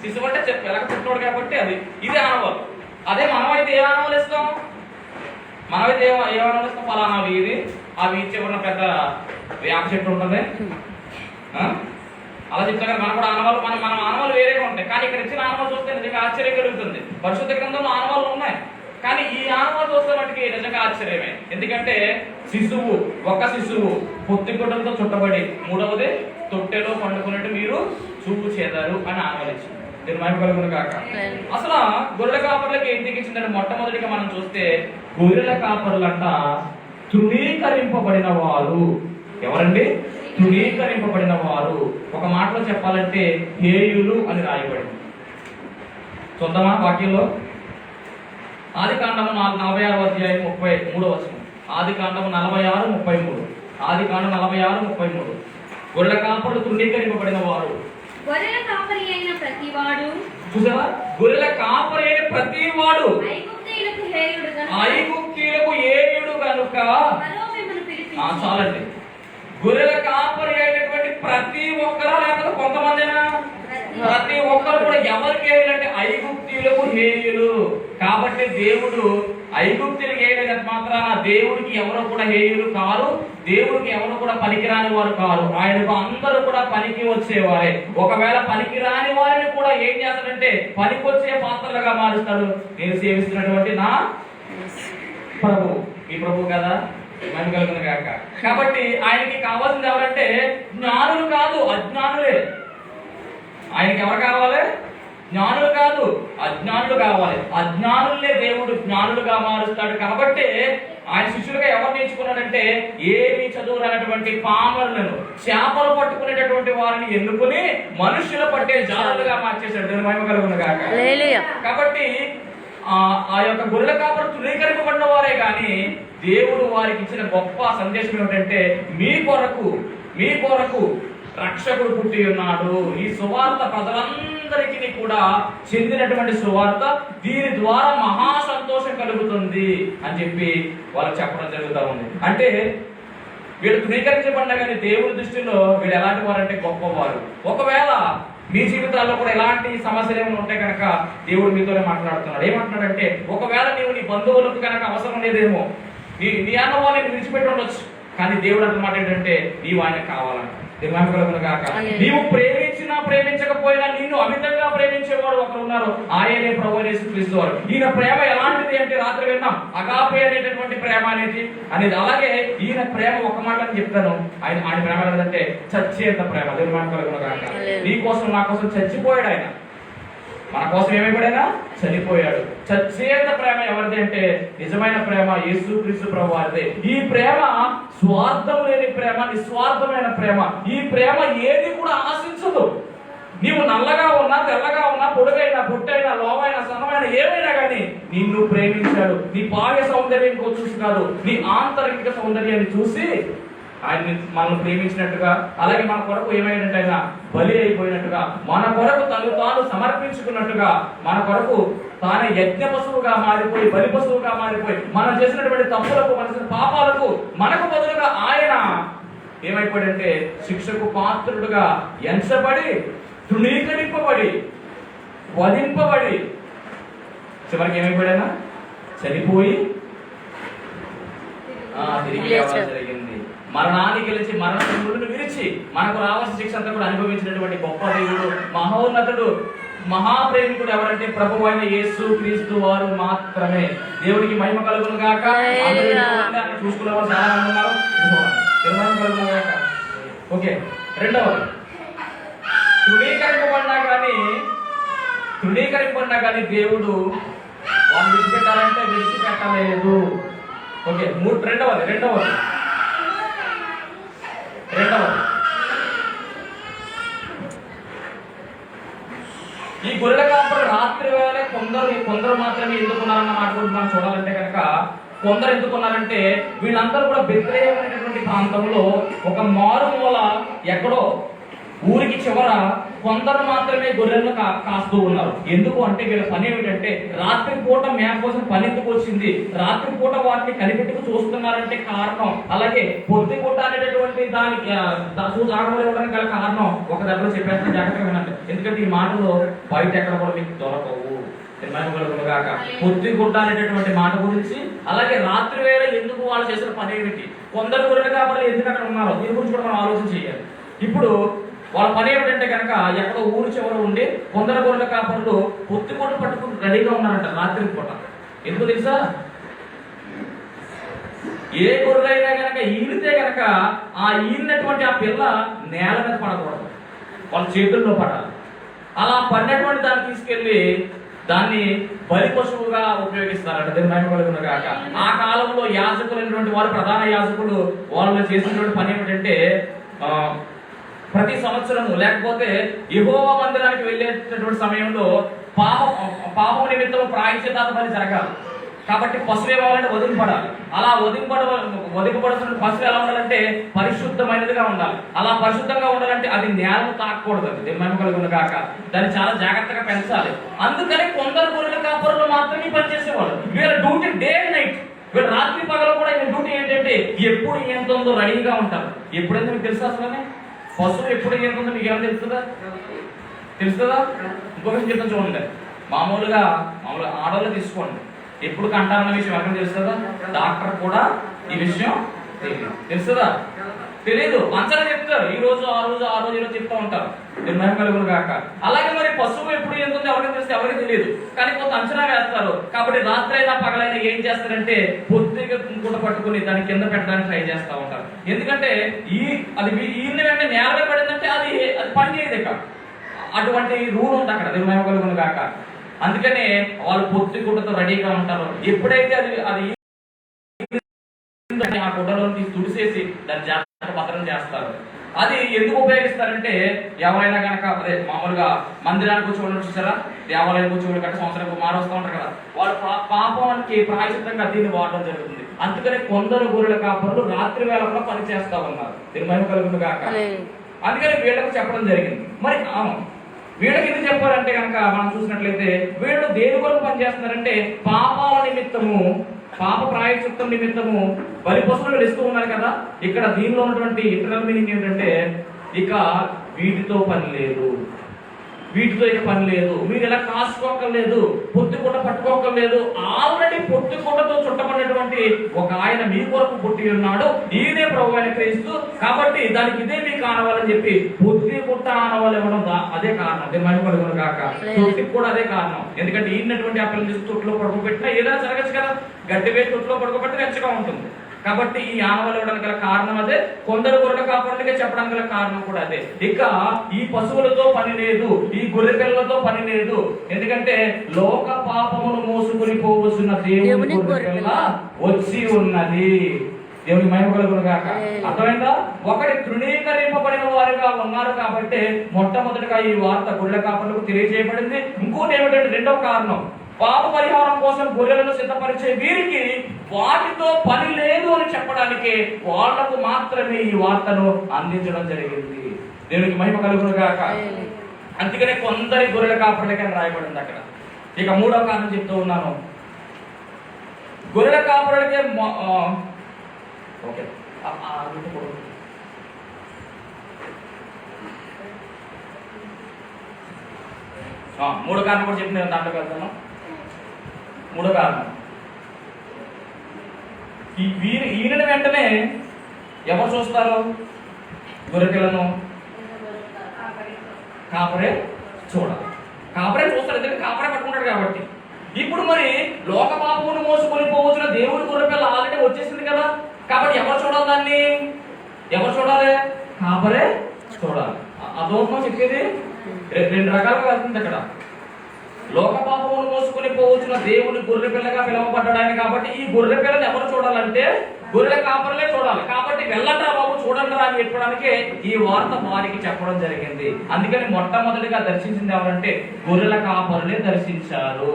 శిశువు అంటే ఎలాగ పుట్టినోడు కాబట్టి అది ఇది ఆనవాళ్ళు. అదే మనమైతే ఏ ఆనవాళ్ళు ఇస్తాం? మనమైతే ఏ ఆనవాళ్ళు ఇస్తాం? ఫలానా వీధి, ఆ వీధి చివరిన పెద్ద వేప చెట్టు ఉంటుంది, అలా చెప్తాం కదా. మనం కూడా ఆనవాళ్ళు మన ఆనవాళ్ళు వేరేగా ఉంటాయి. కానీ ఇక్కడ ఇచ్చిన ఆనవాళ్ళు చూస్తే నిజంగా ఆశ్చర్యం కలుగుతుంది. పరిశుద్ధ గ్రంథంలో ఆనవాళ్ళు ఉన్నాయి, కానీ ఈ ఆనవాళ్ళు చూస్తే వాటికి నిజంగా ఆశ్చర్యమే. ఎందుకంటే ఒక శిశువు పొత్తి గుడ్డలతో చుట్టబడి, 3వది తొట్టెలో పండుకున్నట్టు మీరు చూపు చేదారు అని ఆనవాళ్ళు ఇచ్చింది. నేను మహిమ కలుగును కాక. అసలు గొర్రెల కాపర్లకి ఎందుకు ఇచ్చిందంటే, మొట్టమొదటిగా మనం చూస్తే గొర్రెల కాపర్లంట తృణీకరింపబడిన వారు. ఎవరండి? తృణీకరింపబడిన వారు. ఒక మాటలో చెప్పాలంటే హేయులు అని రాయబడింది. చూద్దామా వాక్యంలో? ఆదికాండము 46వ అధ్యాయం 33వ వచనం. ఆదికాండము 46:33. ఆదికాండం 46:33. గొర్రెల కాపరులు తృణీకరింపబడిన వారు. గొర్రెల కాపరి అయిన ప్రతివాడు, చూసావా, గొర్రెల కాపరి అయిన ప్రతివాడు ఐగుప్తీయులకు హేయుడు గనుక. చాలండి. గొర్రెల కాపరి అయినటువంటి ప్రతి ఒక్కరు, లేకపోతే కొంతమందినా? ప్రతి ఒక్కరు కూడా ఎవరికి హేయులంటే ఐగుప్తీయులకు హేయులు. కాబట్టి దేవుడు ఐగుప్తులకు హేయులైనంత మాత్రాన దేవుడికి ఎవరు కూడా హేయులు కారు, దేవుడికి ఎవరు కూడా పనికిరాని వారు కారు. ఆయనకు అందరూ కూడా పనికి వచ్చేవారే. ఒకవేళ పనికిరాని వారిని కూడా ఏం చేస్తాడంటే పనికొచ్చే పాత్రలుగా మారుస్తాడు. నేను సేవిస్తున్నటువంటి నా ప్రభు, మీ ప్రభు కదా, మహిమ కలుగును గాక. కాబట్టి ఆయనకి కావాల్సింది ఎవరంటే జ్ఞానులు కాదు, అజ్ఞానులే. ఆయనకి ఎవరు కావాలి? జ్ఞానులు కాదు, అజ్ఞానులు కావాలి. అజ్ఞానులనే దేవుడు జ్ఞానులుగా మారుస్తాడు. కాబట్టి ఆయన శిష్యులుగా ఎవరు నేర్చుకున్నాడంటే, ఏమి చదువునటువంటి పామరులను, చేపలు పట్టుకునేటటువంటి వారిని ఎన్నుకుని మనుషులు పట్టే జారులుగా మార్చేశాడు. దేవుని మహిమ కలుగును గాక. కాబట్టి ఆ యొక్క గొర్రెల కాపరు తృణీకరింపబడిన వారే కానీ దేవుడు వారికి ఇచ్చిన గొప్ప సందేశం ఏమిటంటే, మీ కొరకు రక్షకుడు పుట్టి ఉన్నాడు. ఈ సువార్త ప్రజలందరికీ కూడా చెందినటువంటి సువార్త. దీని ద్వారా మహా సంతోషం కలుగుతుంది అని చెప్పి వాళ్ళకి చెప్పడం జరుగుతూ ఉంది. అంటే వీళ్ళు తృణీకరించబడినా కానీ దేవుడి దృష్టిలో వీళ్ళు ఎలాంటి వారంటే గొప్పవారు. ఒకవేళ మీ జీవితాల్లో కూడా ఎలాంటి సమస్యలు ఏమైనా ఉంటే కనుక దేవుడు మీతోనే మాట్లాడుతున్నాడు. ఏమంటున్నాడంటే, ఒకవేళ నీవు నీ బంధువులకు కనుక అవసరం లేదేమో, నీ అన్న వాళ్ళని విడిచిపెట్టి ఉండొచ్చు, కానీ దేవుడు అంటున్న మాట ఏంటంటే నీవు ఆయనకు కావాలంట. నీవు ప్రేమించినా ప్రేమించకపోయినా నిన్ను అమితంగా ప్రేమించేవాడు ఒకరు ఉన్నారు, ఆయనే ప్రభువైన యేసుక్రీస్తు వారు. ఈయన ప్రేమ ఎలాంటిది అంటే రాత్రి విన్నాం, అగాపే అనేటటువంటి ప్రేమ అనేది. అలాగే ఈయన ప్రేమ ఒక మాట అని చెప్తాను, ఆయన ప్రేమ ఏంటంటే చచ్చేంత ప్రేమ. నీ కోసం నా కోసం చచ్చిపోయాడు ఆయన. మన కోసం ఏమైపోయాడా? చనిపోయాడు. చచ్చేంత ప్రేమ ఎవరిది అంటే నిజమైన ప్రేమ యేసుక్రీస్తు ప్రభు వారిదే. ఈ ప్రేమ స్వార్థం లేని ప్రేమ, నిస్వార్థమైన ప్రేమ. ఈ ప్రేమ ఏది కూడా ఆశించదు. నీవు నల్లగా ఉన్నా, తెల్లగా ఉన్నా, పొడుగైనా, పొట్టైనా, లోవైనా, సన్నమైన ఏమైనా కానీ నిన్ను ప్రేమించాడు. నీ బాహ్య సౌందర్యం చూసి కాదు, నీ ఆంతరిక సౌందర్యాన్ని చూసి ఆయన మనల్ని ప్రేమించినట్టుగా, అలాగే మన కొరకు ఏమైనట్టు ఆయన బలి అయిపోయినట్టుగా, మన కొరకు తను తాను సమర్పించుకున్నట్టుగా, మన కొరకు తానే యజ్ఞ పశువుగా మారిపోయి, బలి పశువుగా మారిపోయి, మనం చేసినటువంటి తప్పులకు, మన చేసిన పాపాలకు మనకు బదులుగా ఆయన ఏమైపోయాడంటే శిక్షకు పాత్రుడుగా ఎంచబడి, తృణీకరింపబడి, వధింపబడి, చివరికి ఏమైపోయాడైనా చనిపోయి తిరిగి లేవడం జరిగింది. మరణాన్ని గెలిచి మరణములను విరిచి మనకు రావాల్సిన శిక్ష అంతా కూడా అనుభవించినటువంటి గొప్ప దేవుడు, మహోన్నతుడు, మహాప్రేమికుడు ఎవరంటే ప్రభువు అయిన యేసు క్రీస్తు వారు మాత్రమే. దేవుడికి మహిమ కలుగును గాక. చూసుకునే వాళ్ళు చాలా మంది ఉన్నారు. మహిమ కలుగును గాక. ఓకే, రెండవది, తృణీకరింపబడినా కానీ దేవుడు వాళ్ళు విడిచిపెట్టాలంటే విడిచిపెట్టలేదు. ఓకే, రెండవది ఈ గొర్రెల కాపరు రాత్రి వేళ కొందరు మాత్రమే ఎందుకున్నారన్న మాట గురించి మనం చూడాలంటే కనుక, కొందరు ఎందుకున్నారంటే వీళ్ళందరూ కూడా బెత్లెహేము ప్రాంతంలో ఒక మారుమూల ఎక్కడో ఊరికి చివర కొందరు మాత్రమే గొర్రెలను కాస్తూ ఉన్నారు. ఎందుకు అంటే వీళ్ళ పని ఏమిటంటే రాత్రి పూట మేత కోసం పని ఎందుకు వచ్చింది, రాత్రి పూట వాటిని కనిపెట్టుకు చూస్తున్నారంటే కారణం, అలాగే పొద్దు పూట అనేటటువంటి దానికి ఇవ్వడానికి గల కారణం ఒక దగ్గర చెప్పేస్తే జాగ్రత్తగా వినండి. ఎందుకంటే ఈ మాటలు బయట ఎక్కడ కూడా మీకు దొరకవు. పొద్దు గుడ్డ అనేటటువంటి మాట గురించి, అలాగే రాత్రి వేళ ఎందుకు వాళ్ళు చేసిన పని ఏమిటి, కొందరు గొర్రెలు కాబట్టి ఎందుకు అక్కడ ఉన్నారో దీని గురించి కూడా మనం ఆలోచన చేయాలి. ఇప్పుడు వాళ్ళ పని ఏమిటంటే కనుక ఎక్కడో ఊరు చివర ఉండి కొందరు గొర్రెల కాపరులు పొత్తి పూట పట్టుకుని రెడీగా ఉన్నారంట రాత్రి పూట. ఎందుకు తెలుసా? ఏ గొర్రెలైనా కనుక ఈనితే కనుక ఆ ఈనటువంటి ఆ పిల్ల నేల మీద పడకూడదు, వాళ్ళ చేతుల్లో పడాలి. అలా పడినటువంటి దాన్ని తీసుకెళ్లి దాన్ని బలి పశువుగా ఉపయోగిస్తారంట. దీని మహిమ కలుగును గాక. ఆ కాలంలో యాజకులైనటువంటి వారు, ప్రధాన యాజకులు, వాళ్ళు చేసినటువంటి పని ఏమిటంటే ప్రతి సంవత్సరము లేకపోతే యెహోవా మందిరానికి వెళ్ళేటటువంటి సమయంలో పాపం నిమిత్తం ప్రాయశ్చిత్తార్థ బలి జరగాలి. కాబట్టి పశువు ఏమవ్వాలంటే వదిలిపడాలి. అలా వదిలిపడుతున్న పశువు ఎలా ఉండాలంటే పరిశుద్ధమైనదిగా ఉండాలి. అలా పరిశుద్ధంగా ఉండాలంటే అది నేలను తాకూడదు. అది మహిమ కలుగును గాక. దాన్ని చాలా జాగ్రత్తగా పెంచాలి. అందుకని కొందరు గొర్రెల కాపరులు మాత్రమే పనిచేసేవాళ్ళు. వీళ్ళ డ్యూటీ డే అండ్ నైట్. వీళ్ళు రాత్రి పగలు కూడా వీళ్ళ డ్యూటీ ఏంటంటే ఎప్పుడు ఎంత ఉందో రెడీగా ఉంటారు. ఎప్పుడైతే మీకు తెలుసా అసలు పశువు ఎప్పుడు ఎంత ఉందో మీకు ఏమైనా తెలుస్తుందా? ఇంకొక చెప్తాను చూడండి. మామూలుగా ఆడవాళ్ళు తీసుకోండి, ఎప్పుడు కంటారన్న విషయం ఎవరికైనా తెలుస్తుందా? డాక్టర్ కూడా ఈ విషయం తెలుస్తుందా? తెలీదు. అంచనా చెప్తారు. ఈ రోజు ఆ రోజు చెప్తా ఉంటారు. నిర్ణయం కలుగును గాక. అలాగే మరి పశువు ఎప్పుడు ఎంత ఉందో ఎవరికి తెలిస్తే ఎవరికి తెలియదు, కానీ కొంత అంచనా వేస్తారు. కాబట్టి రాత్రి అయినా పగలైనా ఏం చేస్తారంటే పొద్దుగా గుంట పట్టుకుని దాని కింద పెట్టడానికి ట్రై చేస్తూ ఉంటారు. ఎందుకంటే ఈయన వెంటనే నేల మీద పడిందంటే అది పని చేయదు. ఇక అటువంటి రూల్ ఉంది అక్కడ. నిర్ణయం కలుగును గాక. అందుకనే వాళ్ళు పొద్దు గుడ్డతో రెడీగా ఉంటారు. ఎప్పుడైతే అది ఆ గుడ్డలో తుడిసేసి దాన్ని జాగ్రత్త భద్రం చేస్తారు. అది ఎందుకు ఉపయోగిస్తారంటే ఎవరైనా కనుక అదే మామూలుగా మందిరానికి వచ్చి చూసారా, దేవాలయానికి వచ్చి గంట సంవత్సరానికి మారుస్తూ ఉంటారు కదా, వాళ్ళు పాపానికి ప్రాయశ్చిత్తంగా దీన్ని వాడడం జరుగుతుంది. అందుకనే కొందరు గొర్రెల కాపరులు రాత్రి వేళ కూడా పని చేస్తా ఉన్నారు. దీని మహిమ కలుగును గాక. అందుకని వీళ్ళకు చెప్పడం జరిగింది. మరి వీళ్ళకి ఎందుకు చెప్పారంటే కనుక మనం చూసినట్లయితే వీళ్ళు దేని కొరకు పనిచేస్తున్నారంటే పాపాల నిమిత్తము, పాప ప్రాయశ్చిత్తం నిమిత్తము బలి పశువులు ఇస్తూ ఉన్నారు కదా. ఇక్కడ దీనిలో ఉన్నటువంటి ఇంటర్నల్ మీనింగ్ ఏంటంటే ఇక వీటితో పని లేదు, మీరు ఇలా కాసుకోకర్లేదు, పొత్తిగుడ్డ పట్టుకోకర్లేదు. ఆల్రెడీ పొత్తిగుడ్డతో చుట్టబడినటువంటి ఒక ఆయన మీ కొరకు పుట్టి ఉన్నాడు, ఈయనే ప్రభువు అయిన క్రీస్తు. కాబట్టి దానికి ఇదే మీకు ఆనవాలని చెప్పి పొత్తిగుడ్డ ఆనవాళ్ళు ఇవ్వడం అదే కారణం. మహిమ కలుగును గాక. తొట్టికి కూడా అదే కారణం. ఎందుకంటే ఈయనటువంటి ఆ పిల్లలు తీసి తొట్టులో పడుకోబెట్టినా ఏదైనా జరగచ్చు కదా, గడ్డి వేసి తొట్టులో పడుకోబెట్టి వెచ్చగా ఉంటుంది. కాబట్టి ఈ ఆనవాళ్ళు ఇవ్వడానికి గల కారణం అదే. కొందరు గొర్రెల కాపరులకే చెప్పడానికి గల కారణం కూడా అదే. ఇక ఈ పశువులతో పని లేదు, ఈ గొర్రె పిల్లలతో పని లేదు. ఎందుకంటే లోక పాపమును మోసుకుని పోవలసిన దేవుని గొర్రె పిల్ల వచ్చి ఉన్నది. దేవుని మహిమ కలుగును గాక. అర్థమైందా? ఒకటి తృణీకరింపబడిన వారుగా ఉన్నారు కాబట్టి మొట్టమొదటిగా ఈ వార్త గొర్రెల కాపరులకు తెలియజేయబడింది. ఇంకోటి ఏమిటంటే రెండవ కారణం, పాప పరిహారం కోసం గొర్రెలను సిద్ధపరిచే వీరికి వాటితో పని లేదు అని చెప్పడానికి వాళ్లకు మాత్రమే ఈ వార్తను అందించడం జరిగింది. దేవునికి మహిమ కలుగును గాక. అందుకనే కొందరి గొర్రెల కాపరులకి రాయబడింది అక్కడ. ఇక మూడవ కారణం చెప్తూ ఉన్నాను. గొర్రెల కాపరులకే ఓకే మూడో కారణం కూడా చెప్పి నేను దాంట్లోకి వెళ్తాను. మూడో కారణం, ఈయన వెంటనే ఎవరు చూస్తారు? గొర్రె పిల్లను కాపరే చూడాలి. కాపరే చూస్తాడు, ఎందుకంటే కాపరే పట్టుకుంటాడు కాబట్టి. ఇప్పుడు మరి లోక పాపమును మోసుకొని పోవచ్చున దేవుడి గొర్రె పిల్ల ఆల్రెడీ వచ్చేసింది కదా, కాబట్టి ఎవరు చూడాలి? దాన్ని ఎవరు చూడాలి? కాపరే చూడాలి. అదోపం చెప్పేది రెండు రకాలుగా వెళ్తుంది అక్కడ. లోక పాపమును మోసుకొని పోవచ్చున దేవుని గొర్రె పిల్లగా పిలువబడ్డాడు కాబట్టి ఈ గొర్రె పిల్లని ఎవరు చూడాలంటే గొర్రెల కాపరులే చూడాలి. కాబట్టి వెళ్ళండి బాబు, చూడండి అని చెప్పడానికే ఈ వార్త వారికి చెప్పడం జరిగింది. అందుకని మొట్టమొదటిగా దర్శించింది ఎవరంటే గొర్రెల కాపరులే దర్శించారు.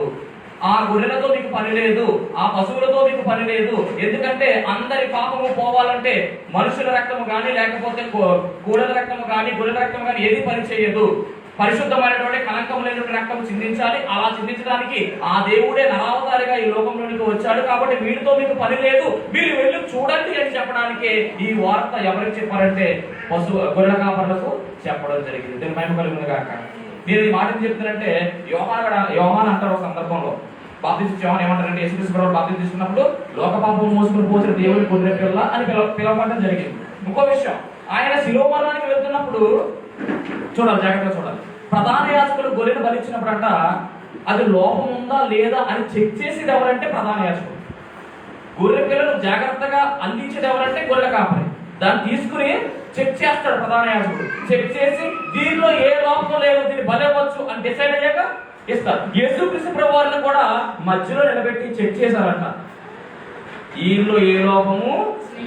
ఆ గొర్రెలతో మీకు పని లేదు, ఆ పశువులతో మీకు పని లేదు. ఎందుకంటే అందరి పాపము పోవాలంటే మనుషుల రక్తము కానీ లేకపోతే కోడల రక్తము కానీ గొర్రెల రక్తము కానీ ఏది పని చేయదు. పరిశుద్ధమైనటువంటి కలంకం లేనటువంటి రక్తం చిందించాలి. అలా చిందించడానికి ఆ దేవుడే నరావతారిగా ఈ లోకంలోనికి వచ్చాడు. కాబట్టి వీటితో మీకు పని లేదు, మీరు వెళ్ళి చూడండి అని చెప్పడానికి ఈ వార్త ఎవరికి చెప్పారంటే గొర్రెల కాపరులకు చెప్పడం జరిగింది. దీని మహిమ కలుగును గాక. మీరు ఈ మాటను చెప్తారంటే యోహాన్ అంటారు ఒక సందర్భంలో, బాప్తిస్మం యోహాన్ ఏమంటారంటే యేసుక్రీస్తు ప్రభువు బాప్తిస్మం తీసుకున్నప్పుడు లోక పాపం మోసుకుని పోసిన దేవుని గొర్రె పిల్ల అని పిలవడం జరిగింది. ఇంకో విషయం, ఆయన శిలువ మరణానికి వెళ్తున్నప్పుడు చూడాలి, జాగ్రత్తగా చూడాలి. ప్రధాన యాజకులు గొర్రెను బలిచ్చినప్పుడంట అది లోపం ఉందా లేదా అని చెక్ చేసేది ఎవరంటే ప్రధాన యాజకుడు. గొర్రె పిల్లను జాగ్రత్తగా అందించేది ఎవరంటే గొర్రెల కాపరి. దాన్ని తీసుకుని చెక్ చేస్తాడు ప్రధాన యాజకుడు. చెక్ చేసి దీనిలో ఏ లోపం లేదు, దీన్ని బలవచ్చు అని డిసైడ్ అయ్యాక ఇస్తారు. యేసుక్రీస్తు ప్రభువు వారిని కూడా మధ్యలో నిలబెట్టి చెక్ చేశారంట. ఈయనలో ఏ లోపము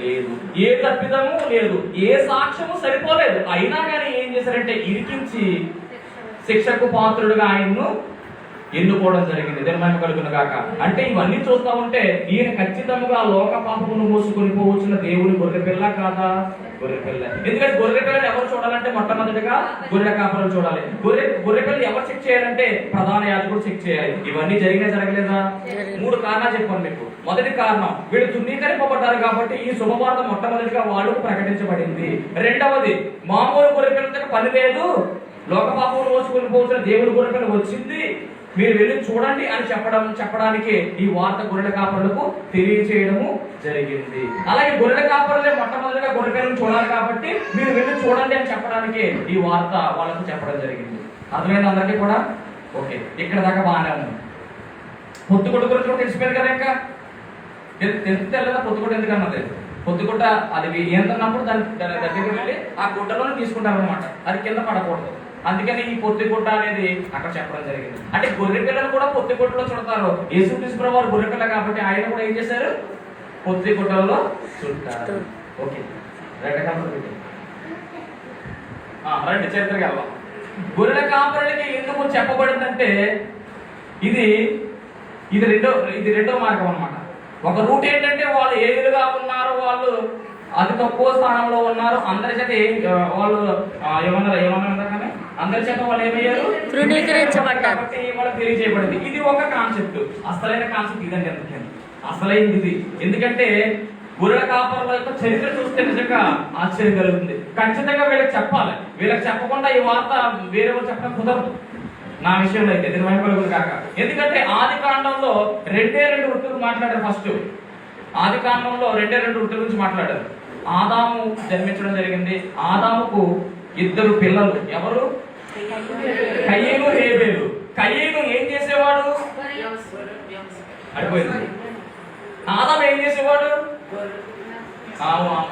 లేదు, ఏ తప్పిదము లేదు, ఏ సాక్ష్యము సరిపోలేదు. అయినా కానీ ఏం చేశారంటే ఇరికించి శిక్షకు పాత్రుడుగా ఆయన్ను ఎన్నుకోవడం జరిగింది. దీని మహిమ కలుగును గాక. అంటే ఇవన్నీ చూస్తా ఉంటే ఈయన ఖచ్చితంగా లోక పాపమును మోసుకొని పోవచ్చున్న దేవుని గొర్రె పిల్ల కాదా? గొర్రె పిల్ల. ఎందుకంటే గొర్రె పిల్లని ఎవరు చూడాలంటే మొట్టమొదటిగా గొర్రెల కాపరులు చూడాలి. గొర్రె పిల్ల ఎవరు చెక్ చేయాలంటే ప్రధాన యాజకుడు చెక్ చేయాలి. ఇవన్నీ జరగలేదా? 3 కారణాలు చెప్పాను మీకు. మొదటి కారణం, వీళ్ళు తున్నీకరింపబడ్డారు కాబట్టి ఈ శుభవార్త మొట్టమొదటిగా వాళ్ళకు ప్రకటించబడింది. రెండవది, మామూలు గొర్రె పిల్లతో పని లేదు, లోక పాపమును మోసుకొని పోవచ్చున్న దేవుని గొర్రె పిల్ల వచ్చింది, మీరు వెళ్ళి చూడండి అని చెప్పడానికి ఈ వార్త గొర్రెల కాపరులకు తెలియచేయడము జరిగింది. అలాగే గొర్రెల కాపరులే మొట్టమొదటిగా గొర్రె పిల్లను చూడాలి కాబట్టి మీరు వెళ్ళి చూడండి అని చెప్పడానికి ఈ వార్త వాళ్ళకు చెప్పడం జరిగింది. అర్థమైంది అందరికీ కూడా? ఓకే, ఇక్కడ దాకా బాగానే ఉంది. పొత్తుకొట్టు గురించి కూడా తెలిసిపోయింది కదా. ఇంకా తెలియదా పొత్తుకొట్టు ఎందుకన్నది? పొత్తుకొట్ట అది ఏంటన్నప్పుడు దాని దగ్గరికి వెళ్ళి ఆ గుడ్డలోనే తీసుకుంటారు అనమాట. అది కింద పడకూడదు. అందుకని ఈ పొత్తిగుట్ట అనేది అక్కడ చెప్పడం జరిగింది. అంటే గొర్రె పిల్లలు కూడా పొత్తిగుట్టలో చుడతారు. యేసుక్రీస్తు ప్రభువు వారు గొర్రె పిల్ల కాబట్టి ఆయన కూడా ఏం చేశారు? పొత్తిగుట్టలో చుట్టారు. ఓకే, రండి చరిత్రకి వెళ్దాం. గొర్రెల కాపరులకి ఎందుకు చెప్పబడిందంటే ఇది రెండో మార్గం అన్నమాట. ఒక రూట్ ఏంటంటే వాళ్ళు ఏ విధంగా ఉన్నారు, వాళ్ళు అతి తక్కువ స్థానంలో ఉన్నారు, అందరి చేత వాళ్ళు ఏమన్నారు కానీ అందరి చేత వాళ్ళు ఏమయ్యారు? కాబట్టి వాళ్ళకి తెలియజేయబడింది. ఇది ఒక కాన్సెప్ట్. అసలైన కాన్సెప్ట్ ఇదండి. అసలైంది ఇది. ఎందుకంటే గొర్రెల కాపరుల యొక్క చరిత్ర చూస్తే నిజంగా ఆశ్చర్యం కలుగుతుంది. ఖచ్చితంగా వీళ్ళకి చెప్పాలి. వీళ్ళకి చెప్పకుండా ఈ వార్త వేరే వాళ్ళు చెప్పడం కుదరదు నా విషయంలో అయితే. దీని వైపు కాక. ఎందుకంటే ఆది కాండంలో 2 వృత్తులు మాట్లాడారు. ఫస్ట్ ఆది కాండంలో 2 వృత్తుల గురించి మాట్లాడారు. ఆదాము జన్మించడం జరిగింది. ఆదాముకు 2 పిల్లలు. ఎవరు? కయీను, హేబేలు. కయీను ఏం చేసేవాడు? అడిపోయింది. ఆదాము ఏం చేసేవాడు?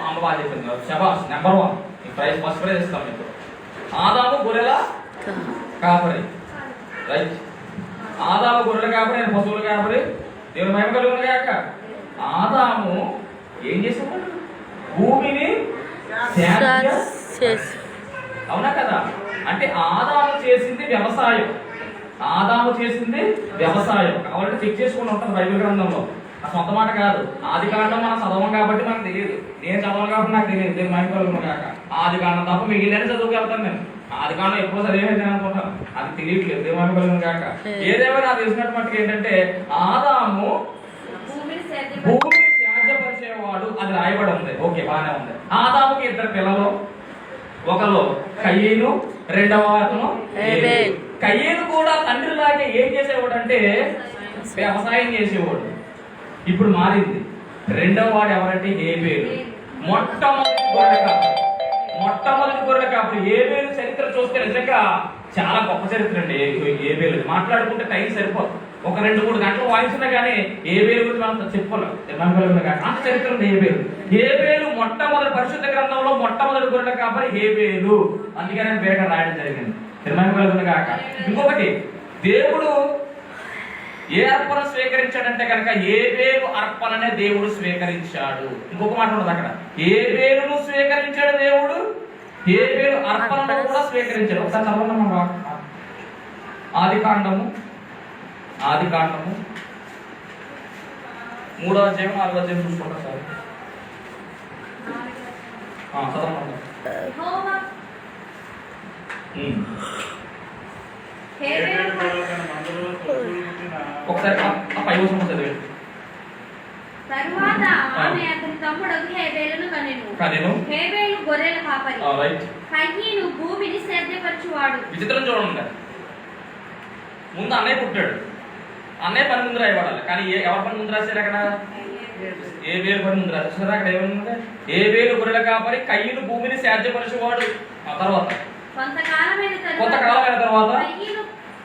అమ్మ బాగా చెప్పింది. శబాష్, నెంబర్ 1. ఈ ప్రైజ్ ఫస్ట్ ప్రైజ్ ఇస్తాం మీకు. ఆదాము గొర్రెల కాపరి. రైట్. ఆదాము గొర్రెల కాపరి, నేను పశువుల కాపరి. దేవుని మహిమ కలుగును గాక. ఆదాము ఏం చేసేవాడు? భూమిని అవునా కదా? అంటే ఆదాము చేసింది వ్యవసాయం. కావాలంటే చెక్ చేసుకుని ఉంటుంది బైబిల్ గ్రంథంలో. ఆ సొంత మాట కాదు. ఆది కాండం మనం చదవం కాబట్టి మనకు తెలియదు. నేను చదవను కాబట్టి నాకు తెలియదు. నేను మైండ్ కాక ఆది కాండం తప్ప మిగిలిన చదువుకెళ్తాను నేను. ఆది కాండం ఎప్పుడో చదివేది అనుకుంటాను, అది తెలియట్లేదు. దేవుని కలుగును కాక. ఏదేమైనా నాకు తెలిసినట్టు మట్టుకు ఏంటంటే ఆదాము భూమిని శాంతపరిచేవాడు, అది రాయబడి ఉంది. ఓకే, బాగానే ఉంది. ఆదాముకి 2 పిల్లలు, ఒకరు కయ్యేను, రెండవ అతను హేబేలు. కయ్యేను కూడా తండ్రిలాగే ఏం చేసేవాడు అంటే వ్యవసాయం చేసేవాడు. ఇప్పుడు మారింది. రెండవ వాడు ఎవరంటే హేబేలు. మొట్టమొదటి గొర్రెల కాపరి హేబేలు చరిత్ర చూస్తే నిజంగా చాలా గొప్ప చరిత్ర అండి. హేబేలు మాట్లాడుకుంటే టైం సరిపోదు. ఒక 2-3 గంటలు వాయిస్తున్నా కానీ హేబేలు గురించి మనం చెప్పుకోలేం. అంత చరిత్ర ఉంది హేబేలు మొట్టమొదటి పరిశుద్ధ గ్రంథంలో మొట్టమొదటి గొర్రెల కాపరి హేబేలు. అందుకనే బేట రాయడం జరిగింది. నిర్మాణం కాక. ఇంకొకటి, దేవుడు ఏ అర్పణ స్వీకరించాడంటే కనుక హేబేలు అర్పణనే దేవుడు స్వీకరించాడు. ఇంకొక మాట ఉండదు అక్కడ. హేబేలును స్వీకరించాడు దేవుడు, హేబేలు అర్పణను కూడా స్వీకరించాడు. ఒకసారి చదవండి. ఆది కాండము 3వ అధ్యాయం 4వ అధ్యాయం చూసుకుంటాం సార్. చదవండి. ఒకసారి 5వ వచనం చదివండి. తరువాత ఆమె అతని తమ్ముడు హేబేలును కనెను. హేబేలు గొర్రెల కాపరి, కయ్యీను భూమిని సేద్యపరచువాడు. విచిత్రం చూడండి. ముందు అన్నయ్య పుట్టాడు, అన్నయ్య పని ముందు రాయబడాలి. కానీ ఎవరి పని ముందు రాశారు అక్కడ? హేబేలు పని ముందు రాశారు. అక్కడ ఏమన్నా హేబేలు గొర్రెల కాపరి, కయ్యీను భూమిని సేద్యపరచువాడు. ఆ తర్వాత కొంతకాలమైన తర్వాత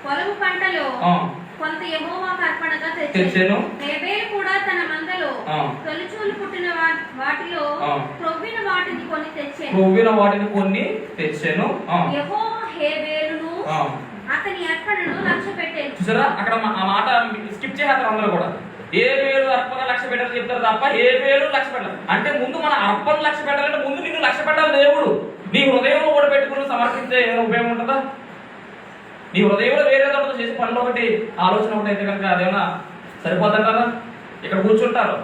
పొలము పంటలో కొంత యెహోవాకు అర్పణగా తెచ్చెను. హేబేలు కూడా తన మందలో తొలిచూలు పుట్టిన వాటిలో క్రొవ్విన వాటిని కొన్ని తెచ్చెను. యెహోవా హేబేలును అతని అర్పణను లక్ష్య పెట్టాను. చూసారా, అక్కడ ఆ మాట స్కిప్ చేస్తారు అందరూ కూడా. హేబేలు అర్పణ లక్ష్య పెట్టాలని చెప్తారు తప్ప హేబేలు లక్ష్య పెట్టాలి అంటే ముందు మన అర్పణ లక్ష్య పెట్టాలంటే ముందు నిన్ను లక్ష్య పెట్టాలి దేవుడు. నీ హృదయంలో కూడా పెట్టుకుని సమర్పించే ఉపయోగం ఉంటుందా? నీ హృదయంలో వేరే దాంట్లో చేసే పనులు ఒకటి, ఆలోచన ఒకటి అయితే కనుక అదేమన్నా సరిపోతుంటారా? ఇక్కడ కూర్చుంటారు,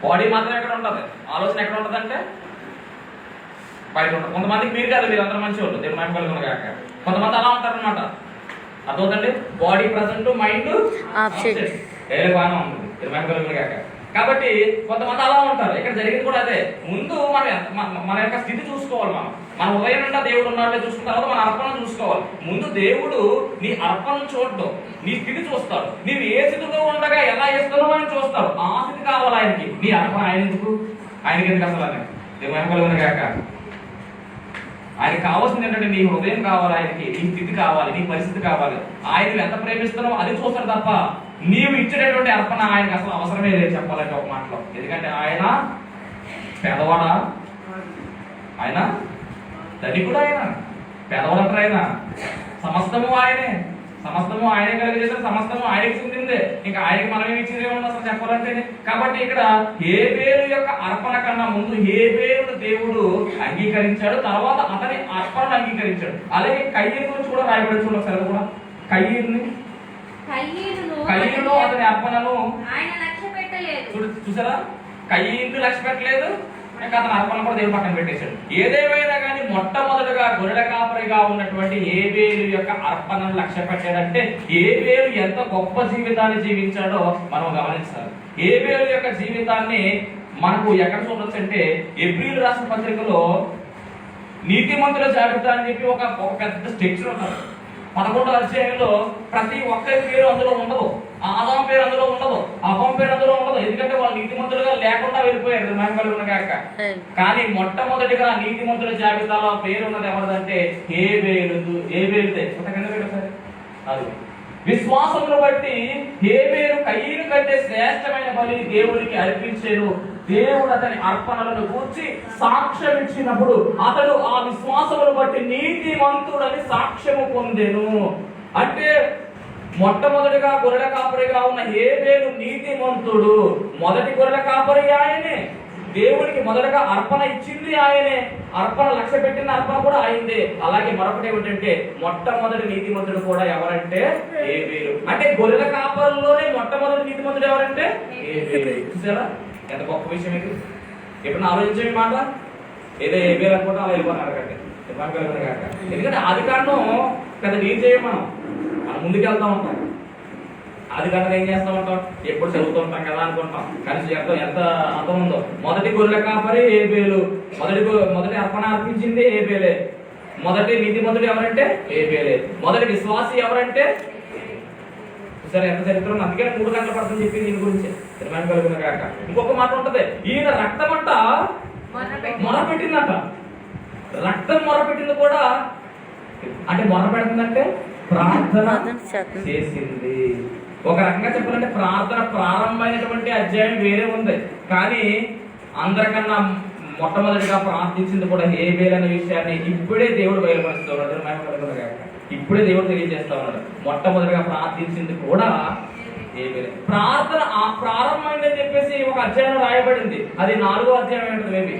బాడీ మాత్రం ఎక్కడ ఉంటుంది, ఆలోచన ఎక్కడ ఉంటుంది అంటే బయట ఉంటుంది. కొంతమందికి మీరు కాదు, మీరు అందరూ మంచి వాళ్ళు, దేవుడు మహిమ కలుగును గాక. కొంతమంది అలా ఉంటారు అనమాట. అర్థమవుతండి. బాడీ ప్రజెంట్, మైండ్ ఏ బాగానే ఉంటుంది, దేవుడు మహిమ కలుగును గాక. కాబట్టి కొంతమంది అలా ఉంటారు. ఇక్కడ జరిగింది కూడా అదే. ముందు మన యొక్క స్థితి చూసుకోవాలి. మన ఉదయం నుండి దేవుడు ఉన్నాడే చూసుకున్న తర్వాత మన అర్పణ చూసుకోవాలి. ముందు దేవుడు నీ అర్పణ చూడడం, నీ స్థితి చూస్తాడు. నీవు ఏ స్థితిలో ఉండగా ఎలా చేస్తున్నావు అని చూస్తాడు. ఆ స్థితి కావాలి ఆయనకి. నీ అర్పణ ఆయన ఎందుకు? ఆయనకి ఎందుకు అసలు అని దేవుని కాక. ఆయనకి కావాల్సింది ఏంటంటే నీ హృదయం కావాలి, ఆయనకి నీ స్థితి కావాలి, నీ పరిస్థితి కావాలి. ఆయన ఎంత ప్రేమిస్తున్నావు అది చూస్తాడు తప్ప నీవు ఇచ్చేటటువంటి అర్పణ ఆయనకు అసలు అవసరమే లేదు చెప్పాలంటే ఒక మాటలో. ఎందుకంటే ఆయన పేదవాడా? ఆయన ధనికుడు? ఆయన పేదవాడంటారు? ఆయన సమస్తము ఆయనే, సమస్తము ఆయనే కలిగేసారు, సమస్తము ఆయనకి చెందిందే. ఇంకా ఆయనకి మనం ఏమి ఇచ్చింది ఏమన్నా అసలు చెప్పాలంటే. కాబట్టి ఇక్కడ హేబేలు యొక్క అర్పణ కన్నా ముందు హేబేలును దేవుడు అంగీకరించాడు, తర్వాత అతని అర్పణను అంగీకరించాడు. అలాగే కయ్యేను గురించి కూడా రాయబడి చూడ ఒకసారి కూడా. కయ్యేను అతని అర్పణను ఆయన లక్ష్య పెట్టలేదు. చూసారా, కయ్యేను లక్ష్య పెట్టలేదు, ఇంకా అతని అర్పణ కూడా దేవుడు పక్కన పెట్టేశాడు. ఏదేమైనా కానీ మొట్టమొదటిగా గొర్రెల కాపరిగా ఉన్నటువంటి హేబేలు యొక్క అర్పణను లక్ష్య పెట్టాడంటే హేబేలు ఎంత గొప్ప జీవితాన్ని జీవించాడో మనం గమనించాలి. హేబేలు యొక్క జీవితాన్ని మనకు ఎక్కడ చూడొచ్చు అంటే ఏప్రిల్ రాసిన పత్రికలో నీతిమంతుల జాబితా అని చెప్పి ఒక పెద్ద స్ట్రక్చర్ ఉన్నారు. 11వ అధ్యాయంలో ప్రతి ఒక్కరి పేరు అందులో ఉండదు. ఆదాం పేరు అందులో ఉండదు, అహం పేరు అందులో ఉండదు. ఎందుకంటే వాళ్ళు నీతిమంతులుగా లేకుండా వెళ్ళిపోయారు మహిమలుగాక. కానీ మొట్టమొదటిగా నీతిమంతుల జాబితాలో పేరు ఉన్నది ఎవరిదంటే హేబేలుదే. అది విశ్వాసమును బట్టి హేబేలు కయ్యను కంటే శ్రేష్టమైన బలిని దేవుడికి అర్పించాడు. దేవుడు అతని అర్పణలను గూర్చి సాక్ష్యం ఇచ్చినప్పుడు అతడు ఆ విశ్వాసమును బట్టి నీతిమంతుడని సాక్ష్యము పొందెను. అంటే మొట్టమొదటిగా గొర్రెల కాపరిగా ఉన్న హేబేలు నీతిమంతుడు. మొదటి గొర్రెల కాపరి ఆయనే, దేవుడికి మొదటగా అర్పణ ఇచ్చింది ఆయనే, అర్పణ లక్ష్య పెట్టిన అర్పణ కూడా ఆయనదే. అలాగే మరొకటి ఏమిటంటే మొట్టమొదటి నీతిమంతుడు కూడా ఎవరంటే హేబేలు. అంటే గొర్రెల కాపరి కాపరుల్లోనే మొట్టమొదటి నీతిమంతుడు ఎవరంటే హేబేలు. చూసారా ఎంత గొప్ప విషయం ఇది. ఎప్పుడన్నా ఆలోచించే మాట ఏదో హేబేలు అనుకుంటా అలా వెళ్ళిపోతున్నారు కంటే. ఎందుకంటే ఆది కాండం పెద్ద డీల్ చేయం మనం ముందుకు వెళ్తా ఉంటాం. ఆది కాండం ఏం చేస్తూ ఉంటాం, ఎప్పుడు చదువుతూ ఉంటాం కదా అనుకుంటాం, కానీ ఎంత అర్థం ఉందో. మొదటి గొర్రెల కాపరి హేబేలు, మొదటి అర్పణ అర్పించింది హేబేలే. మొదటి నీతిమంతుడు ఎవరంటే హేబేలే. మొదటి విశ్వాసి ఎవరంటే, సరే ఎంత చరిత్ర. అందుకే 3 గంటలు పడుతుంది చెప్పి దీని గురించి కాక. ఇంకొక మాట ఉంటది, ఈయన రక్తం అంట మొరపెట్టిందంట. రక్తం మొరపెట్టింది కూడా అంటే మొరపెడుతుందంటే ప్రార్థన చేసింది. ఒక రకంగా చెప్పాలంటే ప్రార్థన ప్రారంభమైనటువంటి అధ్యాయం వేరే ఉంది, కానీ అందరికన్నా మొట్టమొదటిగా ప్రార్థించింది కూడా హేబేలు అనే విషయాన్ని ఇప్పుడే దేవుడు బయలుపరుస్తున్నాడు. ఇప్పుడే దేవుడు తెలియజేస్తా ఉన్నాడు. మొట్టమొదటిగా ప్రార్థించింది కూడా హేబేలే. ప్రార్థన ప్రారంభమైందని చెప్పేసి ఒక అధ్యాయం రాయబడింది, అది 4వ అధ్యాయం ఉంటుంది మేబీ.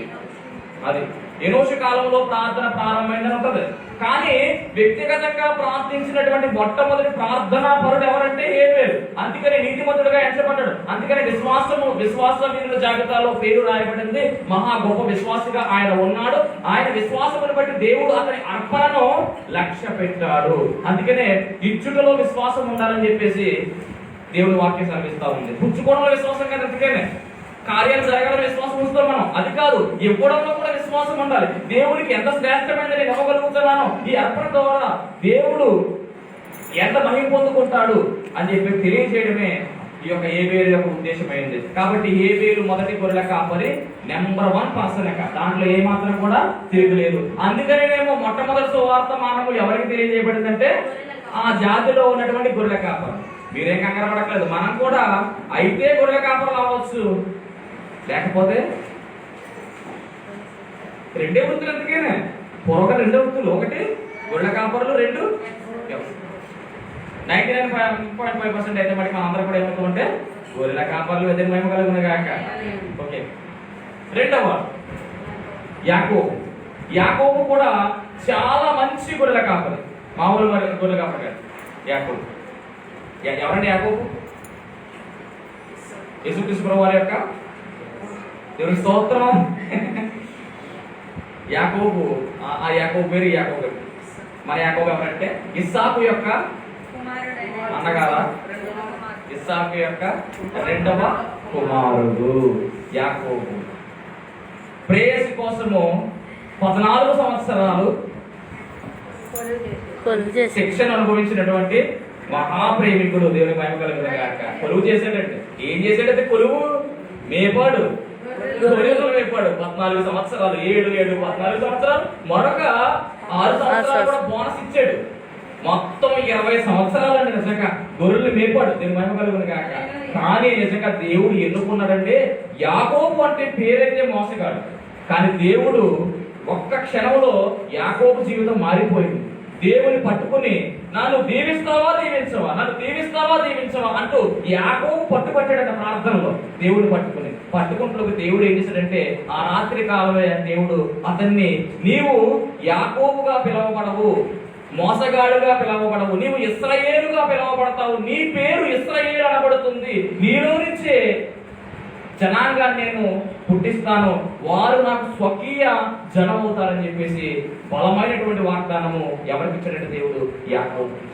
అది ఎనోషు కాలంలో ప్రార్థన ప్రారంభమైందని ఉంటుంది, కానీ వ్యక్తిగతంగా ప్రార్థించినటువంటి మొట్టమొదటి ప్రార్థనా పరుడు ఎవరంటే హేబేలు. అందుకనే నీతిమంతుడుగా ఎంచబడ్డాడు. అందుకనే విశ్వాస జాబితాలో పేరు రాయబడింది. మహా గొప్ప విశ్వాసిగా ఆయన ఉన్నాడు. ఆయన విశ్వాసమును బట్టి దేవుడు అతని అర్పణను లక్ష్య పెట్టాడు. అందుకనే ఇచ్చుటలో విశ్వాసం ఉండాలని చెప్పేసి దేవుడు వాక్యం సెలవిస్తా ఉంది. పుచ్చుకోవడంలో విశ్వాసం కాదు, అందుకనే కార్యాలు జరగాలని విశ్వాసం ఉంచుతాం మనం, అది కాదు. ఇవ్వడంలో కూడా విశ్వాసం ఉండాలి. దేవుడికి ఎంత శ్రేష్టమైనది నేను ఇవ్వగలుగుతున్నానో, ఈ అర్పణ ద్వారా దేవుడు ఎంత మహిమ పొందుకుంటాడు అని చెప్పి తెలియజేయడమే ఈ యొక్క హేబేలు యొక్క ఉద్దేశమైంది. కాబట్టి హేబేలు మొదటి గొర్రెల కాపరి, నెంబర్ 1 పర్సన్. దాంట్లో ఏ మాత్రం కూడా తిరగలేదు. అందుకనేమో మొట్టమొదటి సువార్త మానము ఎవరికి తెలియజేయబడిందంటే ఆ జాతిలో ఉన్నటువంటి గొర్రెల కాపరి. మీరేం కంగారు పడట్లేదు, మనం కూడా అయితే గొర్రెల కాపరులు అవ్వచ్చు, లేకపోతే 2 వృత్తులు. అందుకేనే పూర్వక 2 వృత్తులు, ఒకటి గొర్రెల కాపరులు, 2 99.5% అయితే మరి మన అందరూ కూడా ఏమవుతుంటే గొర్రెల కాపరులు ఎదురు మేము కలుగునే కాక. ఓకే, రెండవ యాకోబు కూడా చాలా మంచి గొర్రెల కాపరి, మామూలు గొర్రెల కాపరి కాదు. యాకోబు ఎవరండి? యాకోబు యేసుక్రీస్తు వారి యొక్క దేవుని స్తోత్రం. యాకోబు, ఆ యాకోబు పేరు యాకోబు. మన యాకోబు ఎవరంటే ఇస్సాకు యొక్క అన్నగారా, ఇస్సాకు యొక్క 2వ కుమారుడు యాకోబు. ప్రేయసి కోసము 14 సంవత్సరాలు శిక్షణ అనుభవించినటువంటి మహాప్రేమికుడు, దేవుని మహిమ కలుగును గాక. కొలువు చేశాడంటే ఏం చేశాడంటే కొలువు మేపాడు, మేపాడు 14 సంవత్సరాలు, 14 సంవత్సరాలు, మరొక 6 సంవత్సరాలు కూడా బోనస్ ఇచ్చాడు. మొత్తం 20 సంవత్సరాలు అండి నిజంగా గొర్రెలు మేపాడు, దేవుని మహిమ కలుగును గాక. కానీ నిజంగా దేవుడు ఎన్నుకున్నాడంటే, యాకోబు అంటే పేరైతే మోసగాడు, కానీ దేవుడు ఒక్క క్షణంలో యాకోబు జీవితం మారిపోయింది. దేవుని పట్టుకుని నన్ను దీవిస్తావా దీవించవా, నన్ను దీవిస్తావా దీవించవా అంటూ యాకోబు పట్టుబట్టాడంట ప్రార్థనలో. దేవుడు పట్టుకుంటూ దేవుడు ఏం చేశాడంటే, ఆ రాత్రి కాలమే దేవుడు అతన్ని, నీవు యాకోబుగా పిలవబడవు, మోసగాడుగా పిలవబడవు, నీవు ఇశ్రాయేలుగా పిలవబడతావు, నీ పేరు ఇశ్రాయేలు అనబడుతుంది, నీలో నుంచే జనాంగాన్ని నేను పుట్టిస్తాను, వారు నాకు స్వకీయ జనం అవుతారని చెప్పేసి బలమైనటువంటి వాగ్దానము ఎవరికి ఇచ్చాడంటే దేవుడు యాకోబుకి.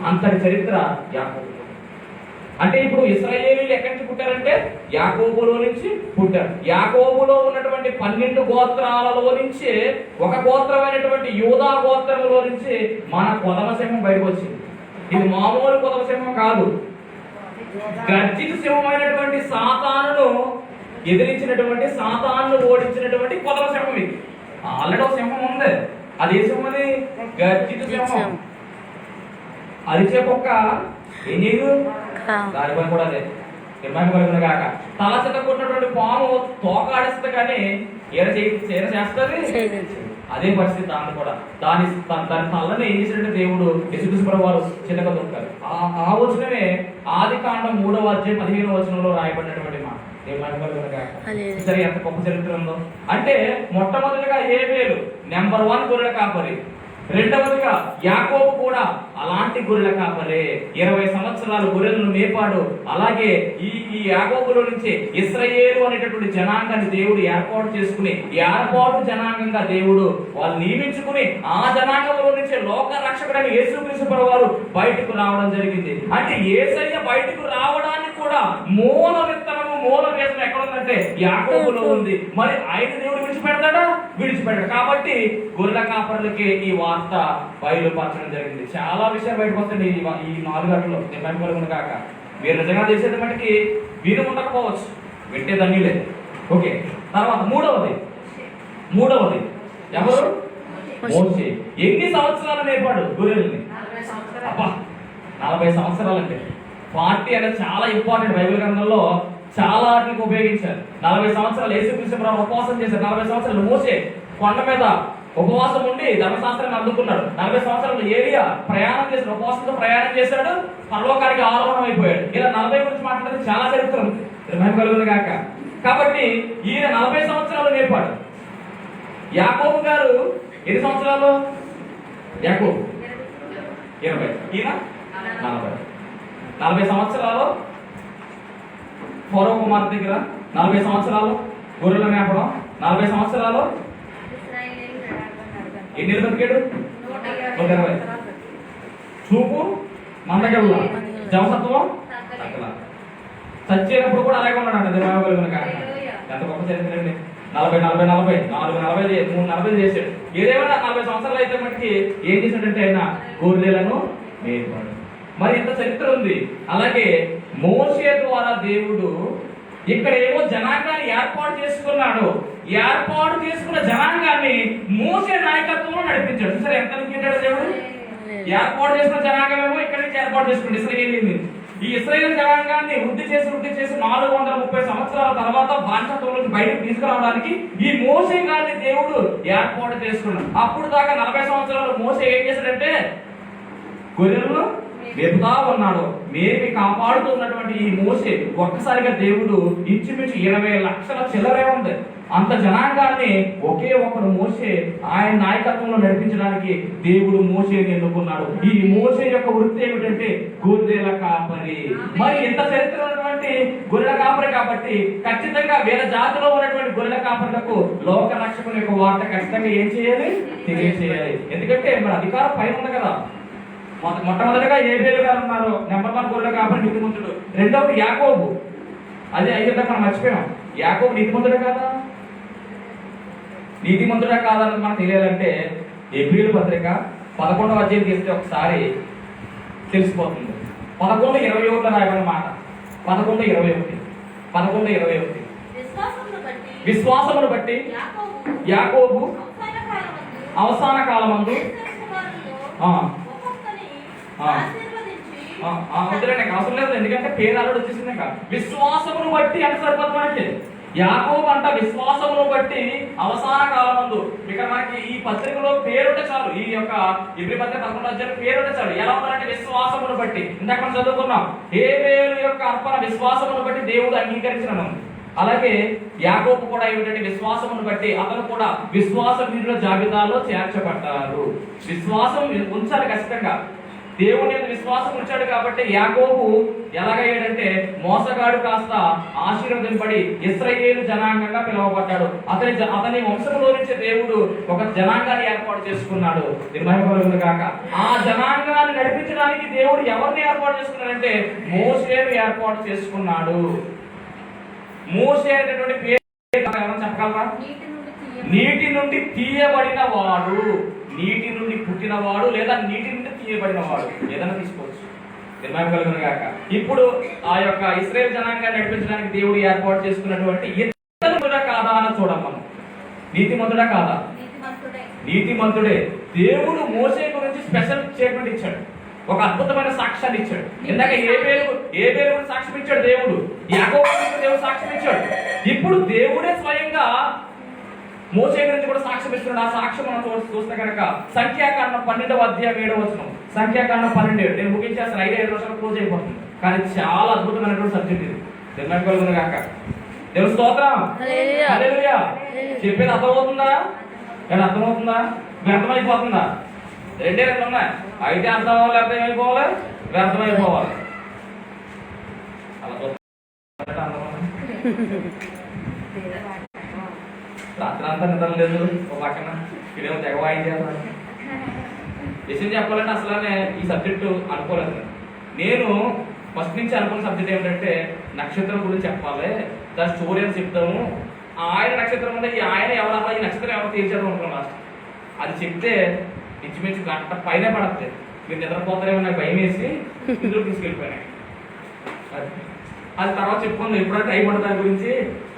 అంతటి చరిత్ర యాకోబు. అంటే ఇప్పుడు ఇశ్రాయేలీయులు ఎక్కడి నుంచి పుట్టారంటే యాకోబులో నుంచి పుట్టారు. యాకోబులో ఉన్నటువంటి 12 గోత్రాలలో నుంచి ఒక గోత్రమైనటువంటి యూదా గోత్రములో నుంచి మన కొదమ సింహం బయటకు వచ్చింది. ఇది మామూలు కొదమ సింహం కాదు, గర్జిత సింహమైనటువంటి సాతానును ఎదిరించినటువంటి, సాతాను ఓడించినటువంటి కొదమ సింహం ఇది. ఆల్రెడీ ఒక సింహం ఉంది, అది ఏ సింహం? అది గర్జిత సింహం. అరిచే కుక్క ఏం చేయదు, దాని పని కూడా అదే. నిర్మాణం కాక తల చెత్తకుంటున్నటువంటి పాము తోకాడిస్తుంది, కానీ ఏర చేస్తుంది, అదే పరిస్థితి దాన్ని కూడా. దాని తలని ఏం చేసినట్టు దేవుడు యేసుక్రీస్తు వారు చిన్నగా దొక్కారు. ఆ వచనమే ఆది కాండం 3వ అధ్యాయం 15వ వచనంలో రాయబడినటువంటి మాట. సరే, ఎంత గొప్ప చరిత్ర ఉందో. అంటే మొట్టమొదటిగా హేబేలు నెంబర్ 1 గొర్రెల కాపరి, రెండవదిగా యాకోబు కూడా అలాంటి గొర్రెల కాపరే, 20 సంవత్సరాలు గొర్రెలను మేపాడు. అలాగే ఈ యాకోబులో నుంచి ఇశ్రాయేలు అనేటటువంటి జనాంగాన్ని దేవుడు ఏర్పాటు చేసుకుని, ఏర్పాటు జనాంగంగా దేవుడు వాళ్ళు నియమించుకుని, ఆ జనాంగంలో నుంచి లోక రక్షకుడైన యేసుక్రీస్తు వారు బయటకు రావడం జరిగింది. అంటే యేసయ్య బయటకు రావడానికి కూడా మూల విత్తనము, మూల వేదన ఎక్కడ ఉందంటే యాకోబులో ఉంది. మరి ఆయన దేవుడు విడిచిపెడతాడా? విడిచిపెట్టాడు. కాబట్టి గొర్రెల కాపరులకి ఈ వార్త బయలుపరచడం జరిగింది. చాలా విషయాలు బయటకు వస్తాయి ఈ 4 గంటల్లో. నేను కాక మీరు నిజంగా చేసేది మటుకి వీరు ఉండకపోవచ్చు, పెట్టేదన్నీ లేదు. ఓకే, తర్వాత మూడవది ఎవరు? మోషే. ఎన్ని సంవత్సరాలు నేర్పాడు గొర్రెల్ని? అబ్బా, 40 సంవత్సరాలు. అంటే 40 అనేది చాలా ఇంపార్టెంట్. బైబిల్ గ్రంథంలో చాలా వాటికి ఉపయోగించారు. 40 సంవత్సరాలు యేసుక్రీస్తు ప్రభువు ఉపవాసం చేశారు. 40 సంవత్సరాలు మోషే కొండ మీద ఉపవాసం ఉండి ధర్మశాస్త్రాన్ని అందుకున్నాడు. 40 సంవత్సరాలు ఏలియా ప్రయాణం చేశాడు, ఉపవాసంతో ప్రయాణం చేశాడు, పరలోకానికి ఆరోహణం అయిపోయాడు. ఇలా 40 గురించి మాట్లాడితే చాలా చరిత్ర ఉంది, కలుగును గాక. కాబట్టి ఈయన 40 సంవత్సరాలు నేర్పాడు. యాకోబు గారు ఎన్ని సంవత్సరాలు? యాకోబు 20, ఈయన 40 సంవత్సరాలు ఫరో కుమార్తె దగ్గర, 40 సంవత్సరాలు గొర్రెల మేపడం, 40 సంవత్సరాలు ఎన్ని బతికాడు? 120. చూపు మందగల్ల, జవసత్వం తగ్గల. చచ్చేటప్పుడు కూడా అలాగే ఉన్నాడు అంట. ఎంత గొప్ప చరిత్ర అండి. 40 చేశాడు. ఏదేమైనా 40 సంవత్సరాలు అయితే మటుకి ఏం చేశాడంటే ఆయన గొర్రెలను మేపాడు. మరి ఇంత చరిత్ర ఉంది. అలాగే మోషే ద్వారా దేవుడు ఇక్కడ ఏమో జనాంగాన్ని ఏర్పాటు చేసుకున్నాడు. ఏర్పాటు చేసుకున్న జనాంగాన్ని మోషే నాయకత్వంలో నడిపించాడు. సరే, ఎంత నింపాడు దేవుడు? ఏర్పాటు చేసుకున్న జనాంగం ఏమో ఇక్కడ నుంచి ఏర్పాటు చేసుకున్నాడు, ఇశ్రాయేలు. ఈ ఇశ్రాయేలు జనాంగాన్ని వృద్ధి చేసి 430 సంవత్సరాల తర్వాత బానిసత్వం నుంచి బయటకు తీసుకురావడానికి ఈ మోషే గారిని దేవుడు ఏర్పాటు చేసుకున్నాడు. అప్పుడు దాకా 40 సంవత్సరాలు మోషే ఏం చేశాడంటే గొర్రెలను మేపుతా ఉన్నాడు. మేపి కాపాడుతున్నటువంటి ఈ మోషే ఒక్కసారిగా దేవుడు ఇంచుమించు 20 లక్షల చిల్లరే ఉంది. అంత జనాంగాన్ని ఒకే ఒకడు మోషే ఆయన నాయకత్వంలో నడిపించడానికి దేవుడు మోషేని ఎన్నుకున్నాడు. ఈ మోషే యొక్క వృత్తి ఏమిటంటే గొర్రెల కాపరి. మరి ఇంత చరిత్ర ఉన్నటువంటి గొర్రెల కాపరి కాబట్టి ఖచ్చితంగా వేరే జాతిలో ఉన్నటువంటి గొర్రెల కాపరులకు లోక రక్షకుని యొక్క వార్త ఖచ్చితంగా ఏం చేయాలి? తెలియజేయాలి. ఎందుకంటే మన అధికారం పైన ఉంది కదా. మొట్టమొదటిగా ఏబేలు గారు ఉన్నారు, నెంబర్ 1 గొర్రెల కాపరి, నీతిమంతుడు. రెండవది యాకోబు. అదే అయితే మనం మర్చిపోయాం. యాకోబు నీతిమంతుడే కాదా? నీతిమంతుడా కాదని మనకు తెలియాలంటే హెబ్రీయుల పత్రిక 11వ అధ్యాయం తీస్తే ఒకసారి తెలిసిపోతుంది. 11:21 రాయబడిన మాట. 11:21 విశ్వాసమును బట్టి యాకోబు అవసాన కాలమందు వద్దులేండి, అవసరం లేదు. ఎందుకంటే పేరు అల్లుడు వచ్చేసింది. విశ్వాసమును బట్టి అంటే సరిపోతుంది మనకి. యాకోబు అంట విశ్వాసమును బట్టి అవసాన కాలమందు. ఇక్కడ మనకి ఈ పత్రికలో పేరుంటే చాలు, ఈ యొక్క ఇబ్రీ పత్రిక 11వ అధ్యాయం పేరుంటే చాలు. ఎలా ఉందంటే విశ్వాసమును బట్టి. ఇందాక మనం చదువుకున్నాం, హేబేలు యొక్క అర్పణ విశ్వాసమును బట్టి దేవుడు అంగీకరించడం. అలాగే యాకోబు కూడా ఏమిటంటే విశ్వాసమును బట్టి అతను కూడా విశ్వాస వీరుల జాబితాలో చేర్చబడ్డారు. విశ్వాసం ఉంచాలి ఖచ్చితంగా. దేవుని యొక్క విశ్వాసం ఉంచాడు కాబట్టి యాకోబు ఎలాగయ్యాడంటే మోసగాడు కాస్త ఆశీర్వదింపడి ఇశ్రాయేలు జనాంగంగా పిలువబడ్డాడు. అతని వంశంలో నుంచి దేవుడు ఒక జనాంగాన్ని ఏర్పాటు చేసుకున్నాడు. నిర్మహిమకలుగును గాక. ఆ జనాంగాన్ని నడిపించడానికి దేవుడు ఎవరిని ఏర్పాటు చేసుకున్నాడంటే మోషేను ఏర్పాటు చేసుకున్నాడు. మోషే అనేటువంటి పేరు ఎవరైనా చెప్పగలరా? నీటి నుండి తీయబడిన వాడు, నీటి నుండి పుట్టినవాడు, లేదా నీటి నుండి తీయబడినవాడు, ఏదైనా తీసుకోవచ్చు. నిర్మహిమకలుగును గాక. ఇప్పుడు ఆ యొక్క ఇశ్రాయేలు జనాంగాన్ని నడిపించడానికి దేవుడు ఏర్పాటు చేసుకున్నటువంటి ఇతరుడా కాదా అని చూడం మనం. నీతిమంతుడా కాదా? నీతిమంతుడే. దేవుడు మోషే గురించి స్పెషల్ స్టేట్మెంట్ ఇచ్చాడు, ఒక అద్భుతమైన సాక్ష్యాన్ని ఇచ్చాడు. ఇందాక ఏ పేరు సాక్ష్యం ఇచ్చాడు దేవుడు, యాకోబు దేవుడు సాక్ష్యం ఇచ్చాడు. ఇప్పుడు దేవుడే స్వయంగా మోషే గురించి కూడా సాక్ష్యం ఇస్తున్నాడు. ఆ సాక్ష్యం మనం చూస్తే కనుక సంఖ్యాకాండం 12వ అధ్యాయం 7వ వచనం. సంఖ్యాకాండం 12. నేను ముగించేస్తాను, 5 నిమిషాలు క్లోజ్ అయిపోతుంది. కానీ చాలా అద్భుతమైనటువంటి సబ్జెక్ట్ ఇది. నిర్మహిమకలుగును గాక. దేవుని స్తోత్రం. హల్లెలూయా. చెప్పేది అర్థమవుతుందా? అర్థమవుతుందా? అర్థమైపోతుందా? రెండే రెండు ఉన్నాయి. అయితే అర్థం అవ్వాలి, అర్థం అయిపోవాలి, వ్యర్థమైపోవాలి. అలా రాత్రి అంతా నిద్ర లేదు. ఒక పక్కన ఇదేమో తెగ వాయించేస్తాను. విషయం చెప్పాలంటే అసలు ఈ సబ్జెక్టు అనుకోలేదు. నేను ఫస్ట్ నుంచి అనుకున్న సబ్జెక్ట్ ఏమిటంటే నక్షత్రం గురించి చెప్పాలి, దాని స్టోరీ అని చెప్తాము. ఆయన నక్షత్రం అంటే ఈ ఆయన ఎవరబ్బా, ఈ నక్షత్రం ఎవరు తీర్చారు అనుకున్నాను లాస్ట్. అది చెప్తే ఇంచుమించు గంట పైనే పడద్ది. మీరు నిద్రపోతారేమో నాకు భయం వేసి ఇందులో తీసుకెళ్ళిపోయినాయి. అది తర్వాత చెప్పుకుందాం, ఎప్పుడైనా టైం పడుతుంది దాని గురించి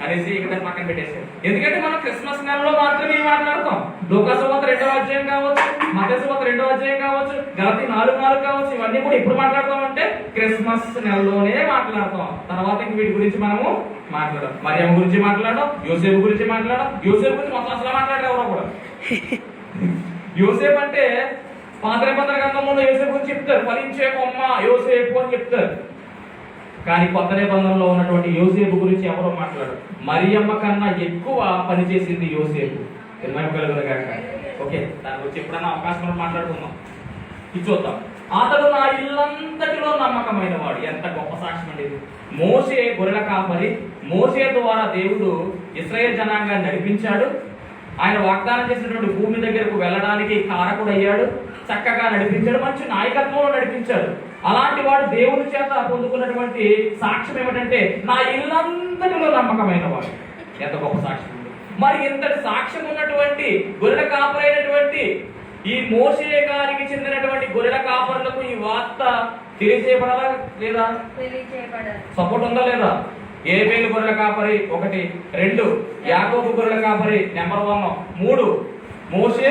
అనేసి ఇక్కడ పక్కన పెట్టేసి. ఎందుకంటే మనం క్రిస్మస్ నెలలో మాత్రమే మాట్లాడతాం. లోకాసువార్త 2వ అధ్యాయం కావచ్చు, మత్తయి సువార్త 2వ అధ్యాయం కావచ్చు, గలతీ 4:4 కావచ్చు, ఇవన్నీ కూడా ఎప్పుడు మాట్లాడతాం అంటే క్రిస్మస్ నెలలోనే మాట్లాడతాం. తర్వాత వీటి గురించి మనము మాట్లాడడం, మరియమ్మ గురించి మాట్లాడడం, యోసేపు గురించి మాట్లాడడం. యోసేపు గురించి మొత్తం అసలు మాట్లాడారు ఎవరో కూడా. యోసేపు అంటే పాత నిబంధన గ్రంథంలో యోసేపు గురించి చెప్తారు, ఫలించే కొమ్మ యోసేపు అని చెప్తారు. కానీ కొత్త నిబంధనలో ఉన్నటువంటి యోసేపు గురించి ఎవరో మాట్లాడరు. మరియమ్మ కన్నా ఎక్కువ పనిచేసింది యోసేపు. ఓకే, దాని గురించి ఎప్పుడైనా అవకాశం మాట్లాడుకుందాం. ఇది చూద్దాం. అతడు నా ఇల్లంతటిలో నమ్మకమైన వాడు. ఎంత గొప్ప సాక్ష్యం అండి ఇది. మోషే గొర్రెల కాపరి. మోషే ద్వారా దేవుడు ఇశ్రాయేల్ జనాంగాన్ని నడిపించాడు. ఆయన వాగ్దానం చేసినటువంటి భూమి దగ్గరకు వెళ్ళడానికి కారకుడు అయ్యాడు. చక్కగా నడిపించాడు, మంచి నాయకత్వంలో నడిపించాడు. అలాంటి వాడు దేవుని చేత పొందుకున్నటువంటి సాక్ష్యం ఏమిటంటే నా ఇల్లంతటిలో నమ్మకమైన వాడు. ఎంత గొప్ప సాక్ష్యం. మరి ఇంతటి సాక్ష్యం ఉన్నటువంటి గొర్రెల కాపరైనటువంటి ఈ మోషే గారికి చెందినటువంటి గొర్రెల కాపరులకు ఈ వార్త తెలియజేయబడాలా లేదా? సపోర్ట్ ఉందా లేదా? ఏబేలు గొర్రెల కాపరి 1, 2 యాకోబు గొర్రెల కాపరి నెంబర్ 1, 3 మోషే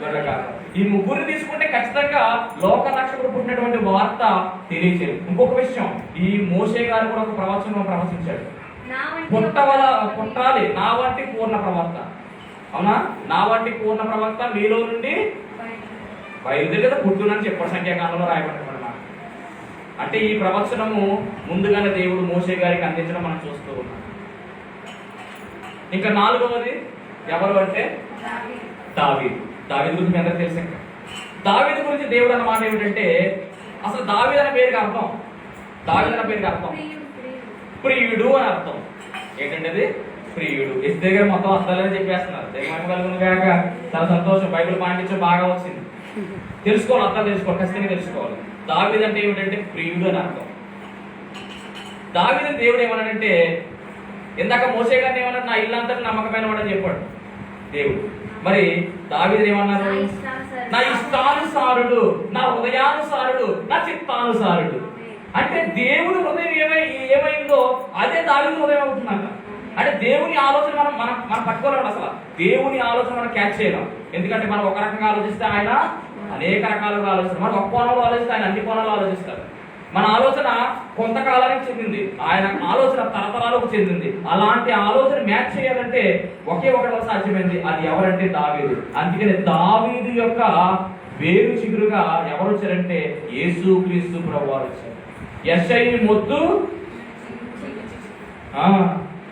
గొర్రెల కాపరి. ఈ ముగ్గురిని తీసుకుంటే ఖచ్చితంగా లోక రక్షకుడు పుట్టినటువంటి వార్త తెలియచేయదు. ఇంకొక విషయం, ఈ మోషే గారు కూడా ఒక ప్రవచనం ప్రవచించాడు. పుట్టాలి నా వంటి పూర్ణ ప్రవక్త. అవునా? నా వంటి పూర్ణ ప్రవక్త మీలో నుండి బయలుదేరి పుట్టునని చెప్పాడు. సంఖ్యాకాండంలో రాయబడిన మాట. అంటే ఈ ప్రవచనము ముందుగానే దేవుడు మోషే గారికి అందించడం మనం చూస్తూ ఉన్నాం. ఇంకా 4వది ఎవరు అంటే దావీదు. దావీదు గురించి మీ అందరికీ తెలుసు. దావీదు గురించి దేవుడు అన్న మాట ఏమిటంటే, అసలు దావీదు అనే పేరుకి అర్థం, దావీదు అనే పేరుకి అర్థం ప్రియుడు అని అర్థం. ఏంటంటే అది ప్రియుడు. ఎస్ దగ్గర మొత్తం అర్థాలని చెప్పేస్తున్నారు. దేవుని కలుగును గాక. చాలా సంతోషం. బైబిల్ పాండిత్యం బాగా వచ్చింది. తెలుసుకోవాలి, అర్థం తెలుసుకోవాలి, ఖచ్చితంగా తెలుసుకోవాలి. దావీదు అంటే ఏమిటంటే ప్రియుడు అని అర్థం. దావీదుని దేవుడు ఏమన్నాడంటే, ఇందాక మోషే గారిని ఏమన్నాడు, నా ఇల్లంతా నమ్మకమైన వాడని చెప్పాడు దేవుడు. మరి దావీదు ఏమన్నారు? నా ఇష్టానుసారుడు, నా హృదయానుసారుడు, నా చిత్తానుసారుడు. అంటే దేవుని హృదయం ఏమైందో అదే దావీదు హృదయం అవుతుందంట. అంటే దేవుని ఆలోచన మనం పట్టుకోలేము. అసలు దేవుని ఆలోచన మనం క్యాచ్ చేయలేం. ఎందుకంటే మనం ఒక రకంగా ఆలోచిస్తే ఆయన అనేక రకాలుగా ఆలోచిస్తారు. మనం ఒక కోణంలో ఆలోచిస్తే ఆయన అన్ని కోణాలు ఆలోచిస్తారు. మన ఆలోచన కొంతకాలానికి చెందింది, ఆయన ఆలోచన తరతరాలకు చెందింది. అలాంటి ఆలోచన మ్యాచ్ చేయాలంటే ఒకే ఒకటి సాధ్యమైంది. అది ఎవరంటే దావీదు. అందుకని దావీదు యొక్క వేరు చిగురుగా ఎవరు వచ్చారంటే యేసుక్రీస్తు ప్రభువారు వచ్చారు. యెషయి మొద్దు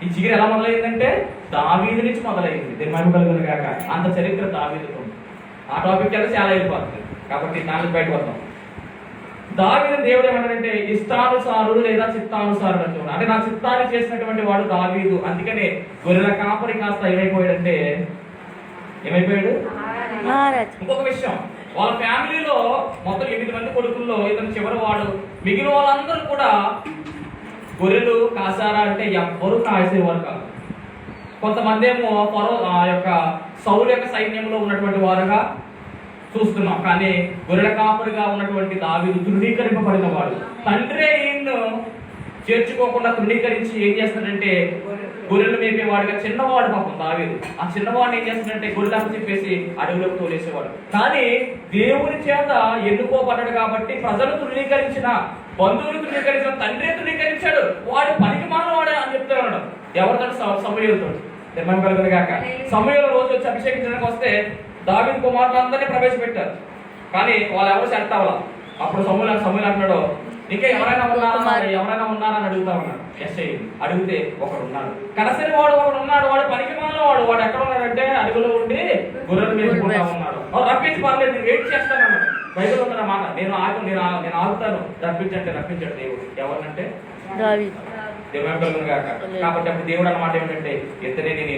ఈ చిగురు ఎలా మొదలైందంటే దావీదు నుంచి మొదలైంది. దీని మహిమ కలుగును గాక. అంత చరిత్ర దావీదుతో. ఆ టాపిక్ అయితే చాలా వెళ్ళిపోతుంది కాబట్టి దానికి బయట వద్దాం. దావీదు దేవుడు ఏమంటాడంటే ఇష్టానుసారుడు లేదా చిత్తానుసారుడు అంటున్నాడు. అంటే నా చిత్తాన్ని చేసినటువంటి వాడు దావీదు. అందుకనే గొర్రెల కాపరి కాస్త ఏమైపోయాడంటే ఇంకొక విషయం, వాళ్ళ ఫ్యామిలీలో మొత్తం 8 మంది కొడుకుల్లో ఇతను చివరి వాడు. మిగిలిన వాళ్ళందరూ కూడా గొర్రెలు కాసారా అంటే ఎవ్వరూ కాసేవారు కాదు. కొంతమంది ఏమో సౌలు యొక్క సైన్యంలో ఉన్నటువంటి వారుగా చూస్తున్నాం. కానీ గొర్రెల కాపరిగా ఉన్నటువంటి దావీదు తృణీకరింపబడిన వాడు. తండ్రే ఈయన్ను చేర్చుకోకుండా తృణీకరించి ఏం చేస్తాడంటే గొర్రెలు మేపేవాడుగా చిన్నవాడు పాపం దావీదు. ఆ చిన్నవాడిని ఏం చేస్తాడంటే గొర్రెలకు చెప్పేసి అడవిలోకి తోలేసేవాడు. కానీ దేవుని చేత ఎన్నుకోబడ్డాడు కాబట్టి ప్రజలు తృణీకరించిన, బంధువులు తృణీకరించిన, తండ్రి తృణీకరించాడు. వాడు పనికి మానవాడు అని చెప్తే ఉన్నాడు. ఎవరితో? సమూయేలుతో. సమూయేలు రోజు వచ్చి అభిషేకించడానికి వస్తే దావీదు కుమారులందరినీ ప్రవేశపెట్టారు. కానీ వాళ్ళు ఎవరు సెలెక్ట్ అవ్వాలి. అప్పుడు సమూయేలు అంటున్నాడు, ఇంకా ఎవరైనా ఉన్నారా ఎవరైనా ఉన్నారని అడుగుతా ఉన్నాడు ఎస్ఐ. అడిగితే ఒకడు ఉన్నాడు. కడసరి వాడు ఒకడు ఉన్నాడు. వాడు పనికిమాలిన వాడు ఎక్కడ ఉన్నాడంటే అడుగులో ఉండి గొర్రెలు మేపుకుంటా ఉన్నాడు. రప్పించి పర్లేదు, నేను వెయిట్ చేస్తాను అన్నాడు. బైబిల్ ఉందన్నమాట. నేను ఆగుతాను, రప్పించండి దేవుడు. ఎవరినంటే కాబట్టి అప్పుడు దేవుడు అన్నమాట ఏమిటంటే ఇతనే నేను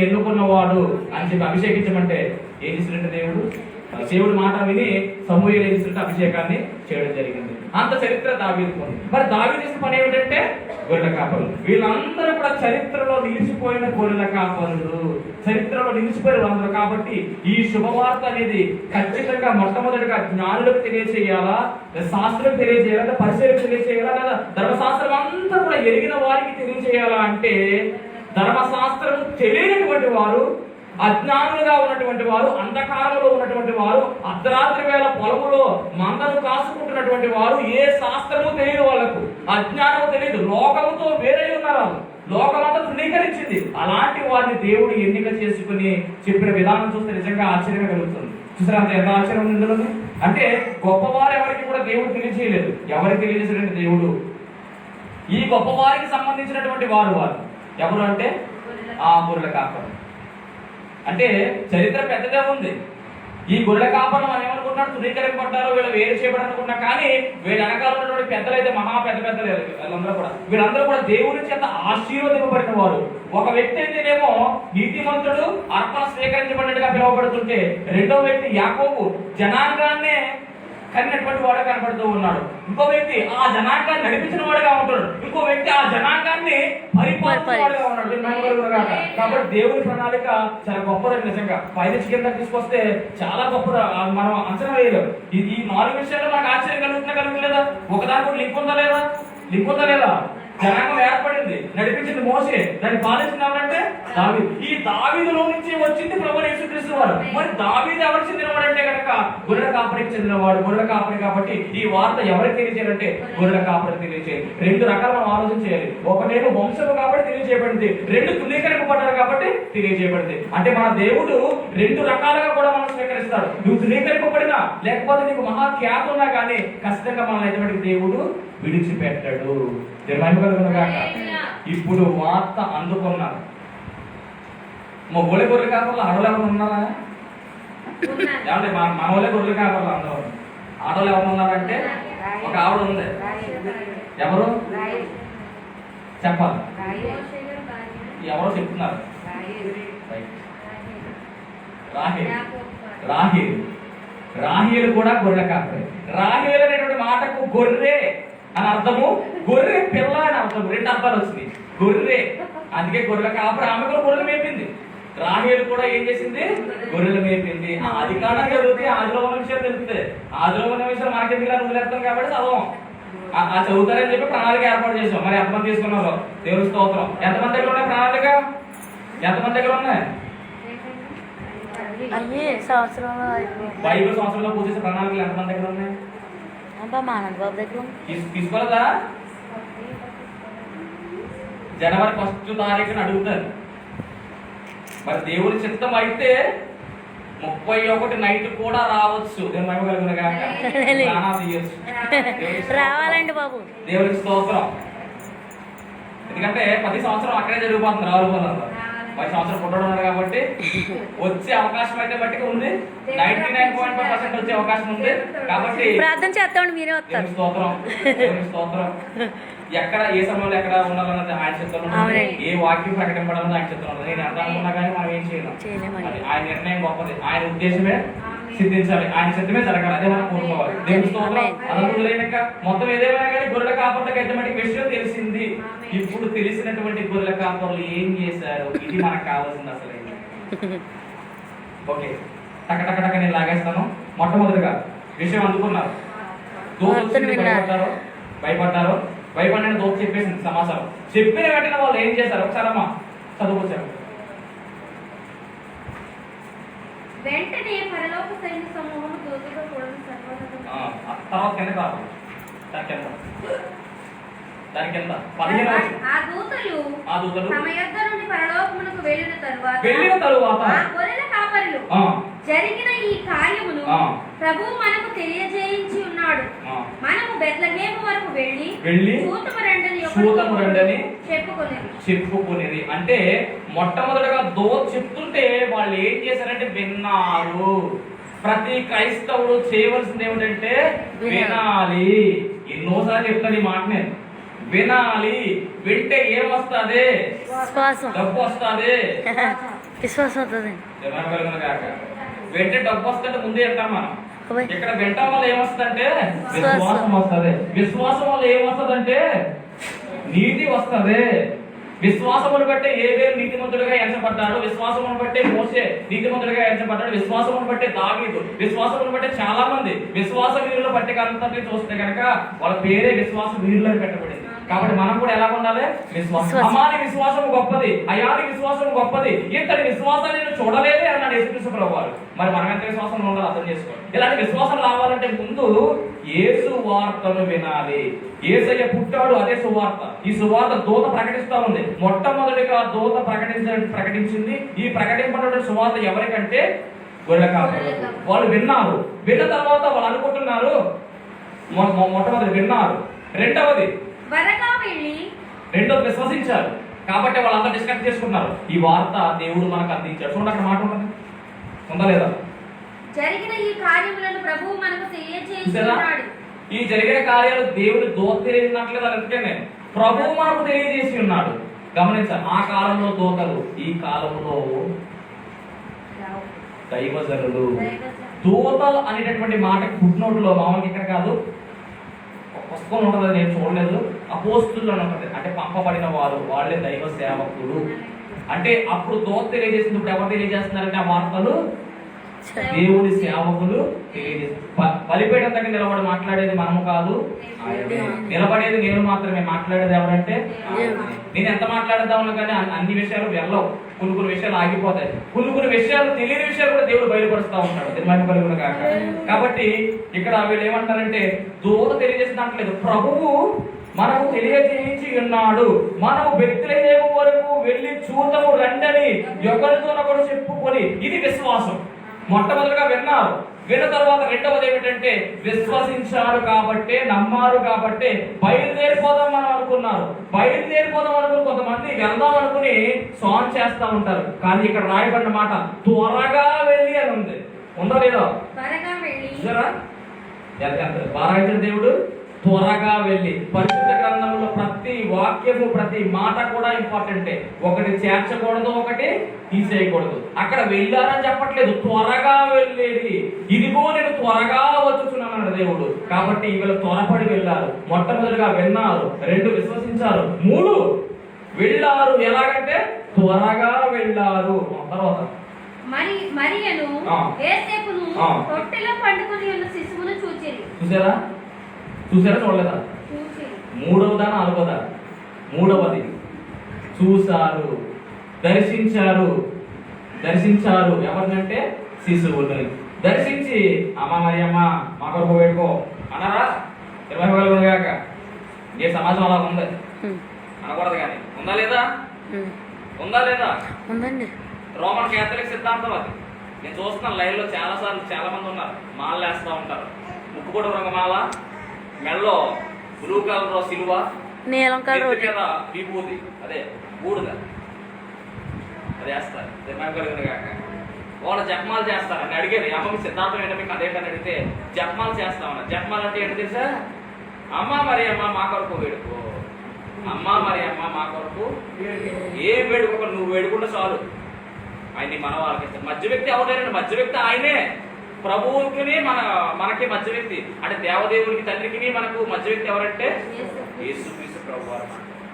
ఎన్నుకున్నవాడు అని చెప్పి అభిషేకించమంటే ఏం చేసినట్టు దేవుడు మాట విని సమూయేలు ఏం చేసినట్టు అభిషేకాన్ని చేయడం జరిగింది. అంత చరిత్ర దావీదుకు ఉంది. మరి దావీదు చేసిన పని ఏమిటంటే గొర్రెల కాపరులు. వీళ్ళందరూ కూడా చరిత్రలో నిలిచిపోయిన గొర్రెల కాపరులు, చరిత్రలో నిలిచిపోయిన అందరూ. కాబట్టి ఈ శుభవార్త అనేది ఖచ్చితంగా మొట్టమొదటిగా జ్ఞానులకు తెలియచేయాలా, శాస్త్రం తెలియజేయాలా, పరిశీలకు తెలియజేయాలా, లేదా ధర్మశాస్త్రం అంతా కూడా ఎరిగిన వారికి తెలియజేయాలా అంటే ధర్మశాస్త్రం తెలియనటువంటి వారు, అజ్ఞానులుగా ఉన్నటువంటి వారు, అంధకారంలో ఉన్నటువంటి వారు, అర్ధరాత్రి వేళ పొలములో మందను కాసుకుంటున్నటువంటి వారు, ఏ శాస్త్రము తెలియదు, వాళ్ళకు అజ్ఞానము తెలియదు, లోకముతో వేరే ఉన్నారు. లోకమంతా ధృవీకరించింది. అలాంటి వారిని దేవుడు ఎన్నిక చేసుకుని చెప్పిన విధానం చూస్తే నిజంగా ఆశ్చర్యం కలుగుతుంది. చూసారా ఎంత ఆశ్చర్యం ఇందులో? అంటే గొప్పవారు ఎవరికి కూడా దేవుడు తెలియజేయలేదు. ఎవరికి తెలియజేసినటువంటి దేవుడు ఈ గొప్పవారికి సంబంధించినటువంటి వారు ఎవరు అంటే ఆ గొర్రెల కాపరు. అంటే చరిత్ర పెద్దగా ఉంది. ఈ గొర్రెల కాపర్లు మనం ఏమనుకుంటున్నాడు, ధృవీకరింపడ్డారు, వీళ్ళు వేరు చేయబడి అనుకున్నా. కానీ వీళ్ళ వెనకాల ఉన్నటువంటి పెద్దలు అయితే మహా పెద్దలు వీళ్ళందరూ కూడా దేవుని చేత ఆశీర్వదింపబడిన వారు. ఒక వ్యక్తి అయితేనేమో నీతిమంతుడు, అర్పణ స్వీకరించబడినట్టుగా పిలువబడుతుంటే, రెండో వ్యక్తి యాకోబు జనాంగాన్నే కన్నటువంటి వాడు కనపడుతూ ఉన్నాడు. ఇంకో వ్యక్తి ఆ జనాంగాన్ని నడిపించిన వాడుగా ఉంటాడు. ఇంకో వ్యక్తి ఆ జనాంగాన్ని పరిపాలించిన వాడుగా ఉన్నాడు. కాబట్టి దేవుని ప్రణాళిక చాలా గొప్పదని నిజంగా పైన కింద తీసుకొస్తే చాలా గొప్పది. మనం అంచనా వేయలేము. ఈ 4 విషయాల్లో మనకు ఆశ్చర్యం కలుగుతుందా? ఒకదాని కూడా లింక్ ఉందా లేదా? జనాంగం ఏర్పడింది, నడిపించింది మోసే, దాన్ని పాలించింది ఎవరంటే దావీదు. ఈ దావీదులో నుంచి వచ్చింది ప్రభువు యేసుక్రీస్తు వారు. మరి దావీదు ఎవరికి చెందినవాడు అంటే కనుక గొర్రెల కాపరికి చెందినవాడు. గొర్రెల కాపరి కాబట్టి ఈ వార్త ఎవరికి తెలియజేయాలంటే గొర్రెల కాపరికి తెలియజేయాలి. 2 రకాలు మనం ఆలోచన చేయాలి. ఒకటేమో వంశము కాబట్టి తెలియజేయబడింది, 2 ధృవీకరింపబడ్డారు కాబట్టి తెలియజేయబడింది. అంటే మన దేవుడు 2 రకాలుగా కూడా మనం స్వీకరిస్తాడు. నువ్వు ధృవీకరింపబడినా లేకపోతే నీకు మహా ఖ్యాతి ఉన్నా కానీ ఖచ్చితంగా మనం ఎటువంటి దేవుడు విడిచిపెట్టాడు. ఇప్పుడు వార్త అందుకున్నారు. మా గొర్రె కాపర్లు ఆడోళ్ళు ఎవరు ఉన్నారా? ఏమంటే మన వాళ్ళే గొర్రెలు కాపర్లు అందరూ. ఆడోళ్ళు ఎవరు ఉన్నారంటే ఒక ఆవిడ ఉంది. ఎవరు చెప్పాలి? ఎవరో చెప్తున్నారు. రాహేలు కూడా గొర్రెల కాపరి. రాహేలు అనేటువంటి మాటకు గొర్రె అని అర్థము, గొర్రె పిల్ల అని అర్థం. 2 అర్థాలు వచ్చినాయి. గొర్రె, అందుకే గొర్రెల కాపరి. ఆమె కూడా గొర్రెలు మేపింది. రాహేలు కూడా ఏం చేసింది? గొర్రెలు మేపింది. ఆది కాలం చదివితే ఆదిలో ఉన్న విషయాలు తెలుస్తుంది. ఆదిలో ఉన్న విషయాలు మనకెందుకు వదిలేస్తాం కాబట్టి చదవం. ఆ చదువుతారని చెప్పి ప్రణాళిక ఏర్పాటు చేసాం. మరి ఎంతమంది తీసుకున్నారు? దేవుని స్తోత్రం. ఎంతమంది దగ్గర ఉన్నాయి ప్రణాళిక? ఎంతమంది దగ్గర ఉన్నాయి? బైబిల్ సంవత్సరంలో పూజ చేసే ప్రణాళికలు ఎంతమంది దగ్గర ఉన్నాయి? తీసుకోలేదా? జనవరి 1వ తారీఖున అడుగుతారు. మరి దేవుడి చిత్తం అయితే 31 నైట్ కూడా రావచ్చు. రావాలండి బాబు. దేవుడికి స్తోత్రం. ఎందుకంటే 10 సంవత్సరం అక్కడే జరిగిపోతుంది. రావాలి 10 సంవత్సరం పుట్టడం ఉన్నాడు కాబట్టి వచ్చే అవకాశం అయితే బట్టి ఉంది. 99.5% వచ్చే అవకాశం ఉంది. కాబట్టి ప్రార్థన చేస్తామండి, మీరే వస్తారు. స్తోత్రం. ఎక్కడ ఏ సమయంలో ఎక్కడ ఉండాలన్నది ఆయన చిత్తంలో, ఏ వాక్యం ప్రకటింపడం ఆయన చిత్తంలో. నేను ఎంత అనుకున్నా కానీ మనం ఏం చేయలేం. ఆయన నిర్ణయం గొప్పది. ఆయన ఉద్దేశమే సిద్ధించాలి, ఆయన సిద్ధమే జరగాలి. అదే మనం కోరుకోవాలి. దేవుని స్తోత్రం. అదొక మొత్తం ఏదేమైనా కానీ గొర్రెల కాపర్లకు అయితే విషయం తెలిసింది. ఇప్పుడు తెలిసినటువంటి గొర్రెల కాపర్లు ఏం చేశారు? ఇది మనకు కావాల్సింది అసలు. ఓకే, టక నేను లాగేస్తాను. మొట్టమొదటిగా విషయం అందుకున్నారు. భయపడ్డారు. భయపడిన దోపు చెప్పేసింది సమాచారం. చెప్పిన వెంటనే వాళ్ళు ఏం చేశారు? ఒకసారి అమ్మా చదువుకొచ్చారు. వెంటనే పరలోక సైన్య సమూహం దూతతో కూడా తర్వాత కింద కాదు, దాని కింద 15 ఆ దూతలు తమ యొద్ద నుండి పరలోకమునకు వెళ్ళిన తరువాత గొర్రెల కాపరులు జరిగిన ఈ కార్యమును ప్రభువు మనకు తెలియజేయించి ఉన్నాడు. మనము బెత్లెహేము వెళ్ళి చూతము రండని చెప్పుకొనేది. చెప్పుకునేది. అంటే మొట్టమొదటిగా దూత చెప్తుంటే వాళ్ళు ఏం చేశారంటే విన్నారు. ప్రతి క్రైస్తవుడు చేయవలసింది ఏమిటంటే వినాలి. ఎన్నోసార్లు చెప్తాను ఈ మాట నేను. వినాలి. వింటే ఏమొస్తుంది? డబ్బు వస్తుంది. విశ్వాసం అవుతుంది. వింటే డబ్బు వస్తుంటే ముందే వింటాం మనం. ఇక్కడ వింటం వల్ల ఏమొస్తుందంటే విశ్వాసం వస్తుంది. విశ్వాసం వల్ల ఏమొస్తుందంటే నీతి వస్తుంది. విశ్వాసమును బట్టే ఏబేలు నీతిమంతుడిగా ఎంచబడ్డాడు. విశ్వాసమును బట్టే మోసే నీతిమంతుడిగా ఎంచబడ్డాడు. విశ్వాసమును బట్టే దావీదు, విశ్వాసమును బట్టే చాలా మంది విశ్వాస వీరుల పట్టిక అంతటి చూస్తే కనుక వాళ్ళ పేరే విశ్వాస వీరులు అని పెట్టబడింది. కాబట్టి మనం కూడా ఎలా ఉండాలి? విశ్వాసం. అమ్మాని విశ్వాసం గొప్పది, అయాని విశ్వాసం గొప్పది, ఇంతటి విశ్వాసాన్ని నేను చూడలేదే అన్నాడు యేసుక్రీస్తు ప్రభువారు. మరి మనం ఎంత విశ్వాసంలో ఉండాలో అర్థం చేసుకోవాలి. ఇలాంటి విశ్వాసం రావాలంటే ముందు యేసు వార్తను వినాలి. యేసయ్య పుట్టాడు, అదే సువార్త. ఈ సువార్త దూత ప్రకటిస్తా ఉంది. మొట్టమొదటిగా దూత ప్రకటించింది. ఈ ప్రకటింపబడిన సువార్త ఎవరికంటే గొర్రెల కాపరులకు. వాళ్ళు విన్నారు. విన్న తర్వాత వాళ్ళు అనుకుంటున్నారు. మొట్టమొదటి విన్నారు. రెండవది విశ్వసించారు. కాబట్టి వాళ్ళంతా డిస్కస్ చేసుకున్నారు. ఈ వార్త దేవుడు మనకు అందించాడు. చూడండి అక్కడ మాట ఉంటుంది, ఉందా లేదా? జరిగిన ఈ కార్యములను ప్రభువు మనకు తెలియజేస్తున్నాడు. ఈ జరిగిన కార్యాలు దేవుడు దూత తెలియజేసినట్లేదు. అందుకనే ప్రభువు మనకు తెలియజేసి ఉన్నాడు. గమనించాలి. ఆ కాలంలో దూతలు, ఈ కాలంలో దైవజనులు. దూతలు అనేటటువంటి మాటకి ఫుట్నోట్లో మామూలుగా ఇక్కడ కాదు, పుస్తకం ఉంటుంది, నేను చూడలేదు. అపోస్తులు అని ఉంటుంది. అంటే పంపబడిన వారు, వాళ్ళే దైవ సేవకులు. అంటే అప్పుడు దూత తెలియజేసింది. ఇప్పుడు ఎవరు తెలియజేస్తున్నారంటే ఆ వార్తలు దేవుని సేవకులు తెలియజేస్తారు. బలిపీఠం దగ్గర నిలబడి మాట్లాడేది మనము కాదు, నిలబడేది నేను మాత్రమే. మాట్లాడేది ఎవరంటే నేను ఎంత మాట్లాడేద్దామన్నా కానీ అన్ని విషయాలు వెళ్ళవు. కొన్ని విషయాలు ఆగిపోతాయి. కొన్ని విషయాలు తెలియని విషయాలు కూడా దేవుడు బయలుపరుస్తూ ఉంటాడు. నిర్మాణం కలుగును కాక. కాబట్టి ఇక్కడ వీళ్ళు ఏమంటారంటే దూత తెలియజేసినట్లేదు, ప్రభువు మనకు తెలియజేయించి ఉన్నాడు. మనము బెత్లెహేము వరకు వెళ్ళి చూతము రండని ఒకరితోనొకరు చెప్పుకొని. ఇది విశ్వాసం. మొట్టమొదటిగా విన్నారు. విన్న తర్వాత రెండవది ఏమిటంటే విశ్వసించారు కాబట్టి, నమ్మారు కాబట్టి బయలుదేరిపోదాం మనం అనుకున్నారు. బయలుదేరిపోదాం అనుకుని కొంతమంది వెళ్దాం అనుకుని సాంగ్ చేస్తా ఉంటారు. కానీ ఇక్కడ రాయబడిన మాట త్వరగా వెళ్ళి అని ఉంది. ఉందో లేదో? బాగా దేవుడు త్వరగా వెళ్ళి. పరిశుద్ధ గ్రంథంలో ప్రతి వాక్యము, ప్రతి మాట కూడా ఇంపార్టెంటే. ఒకటి చేర్చకూడదు, ఒకటి తీసేయకూడదు. అక్కడ వెళ్ళారని చెప్పట్లేదు, త్వరగా వెళ్ళేది. ఇదిగో నేను త్వరగా వచ్చుచున్నాను దేవుడు. కాబట్టి వీళ్ళు త్వరపడి వెళ్ళారు. మొట్టమొదటిగా విన్నారు, రెండు విశ్వసించారు, మూడు వెళ్ళారు. ఎలాగంటే త్వరగా వెళ్ళారు. తర్వాత చూసారా చూడలేదా? మూడవదా నాలుగోదా? మూడవది చూశారు, దర్శించారు. ఎవరినంటే శిశువుని దర్శించి అమ్మ మరియమ్మ మా కొరకు వేడుకో అన్నారా? 20 కాక ఏ సమాజం అలా ఉంది అనకూడదు. కానీ ఉందా లేదా? ఉందండి. రోమన్ క్యాథలిక్ సిద్ధాంతం అది. నేను చూస్తున్నాను లైవ్ లో చాలా మంది ఉన్నారు. మాలలు వేస్తూ ఉంటారు. ముక్కుపొడి రంగమాల, మెళ్ళలో బ్లూ కలర్ సిలువ, నీలం కలర్ మీద విభూతి, అదే బూడిద, అది వేస్తారు. కాక వాళ్ళు జపమాలు చేస్తారు అని అడిగారు. అమ్మకి సిద్ధాంతం ఏంటో మీకు అదేంటని అడిగితే జపమాలు చేస్తామన్నారు. జపమాలు అంటే ఏంటి తెలుసా? అమ్మ మరి అమ్మ మా కొరకు వేడుకో, అమ్మ మరి అమ్మ మా కొరకు ఏం వేడుకో, నువ్వు వేడుకుంటే చాలు ఆయన్ని మన వాళ్ళకి ఇస్తారు. మధ్య వ్యక్తి ఎవరైనా మధ్య వ్యక్తి ఆయనే. ప్రభువుకి మనకి మధ్య వ్యక్తి అంటే దేవదేవునికి తండ్రికి మనకు మధ్య వ్యక్తి ఎవరంటే యేసుక్రీస్తు ప్రభువారు.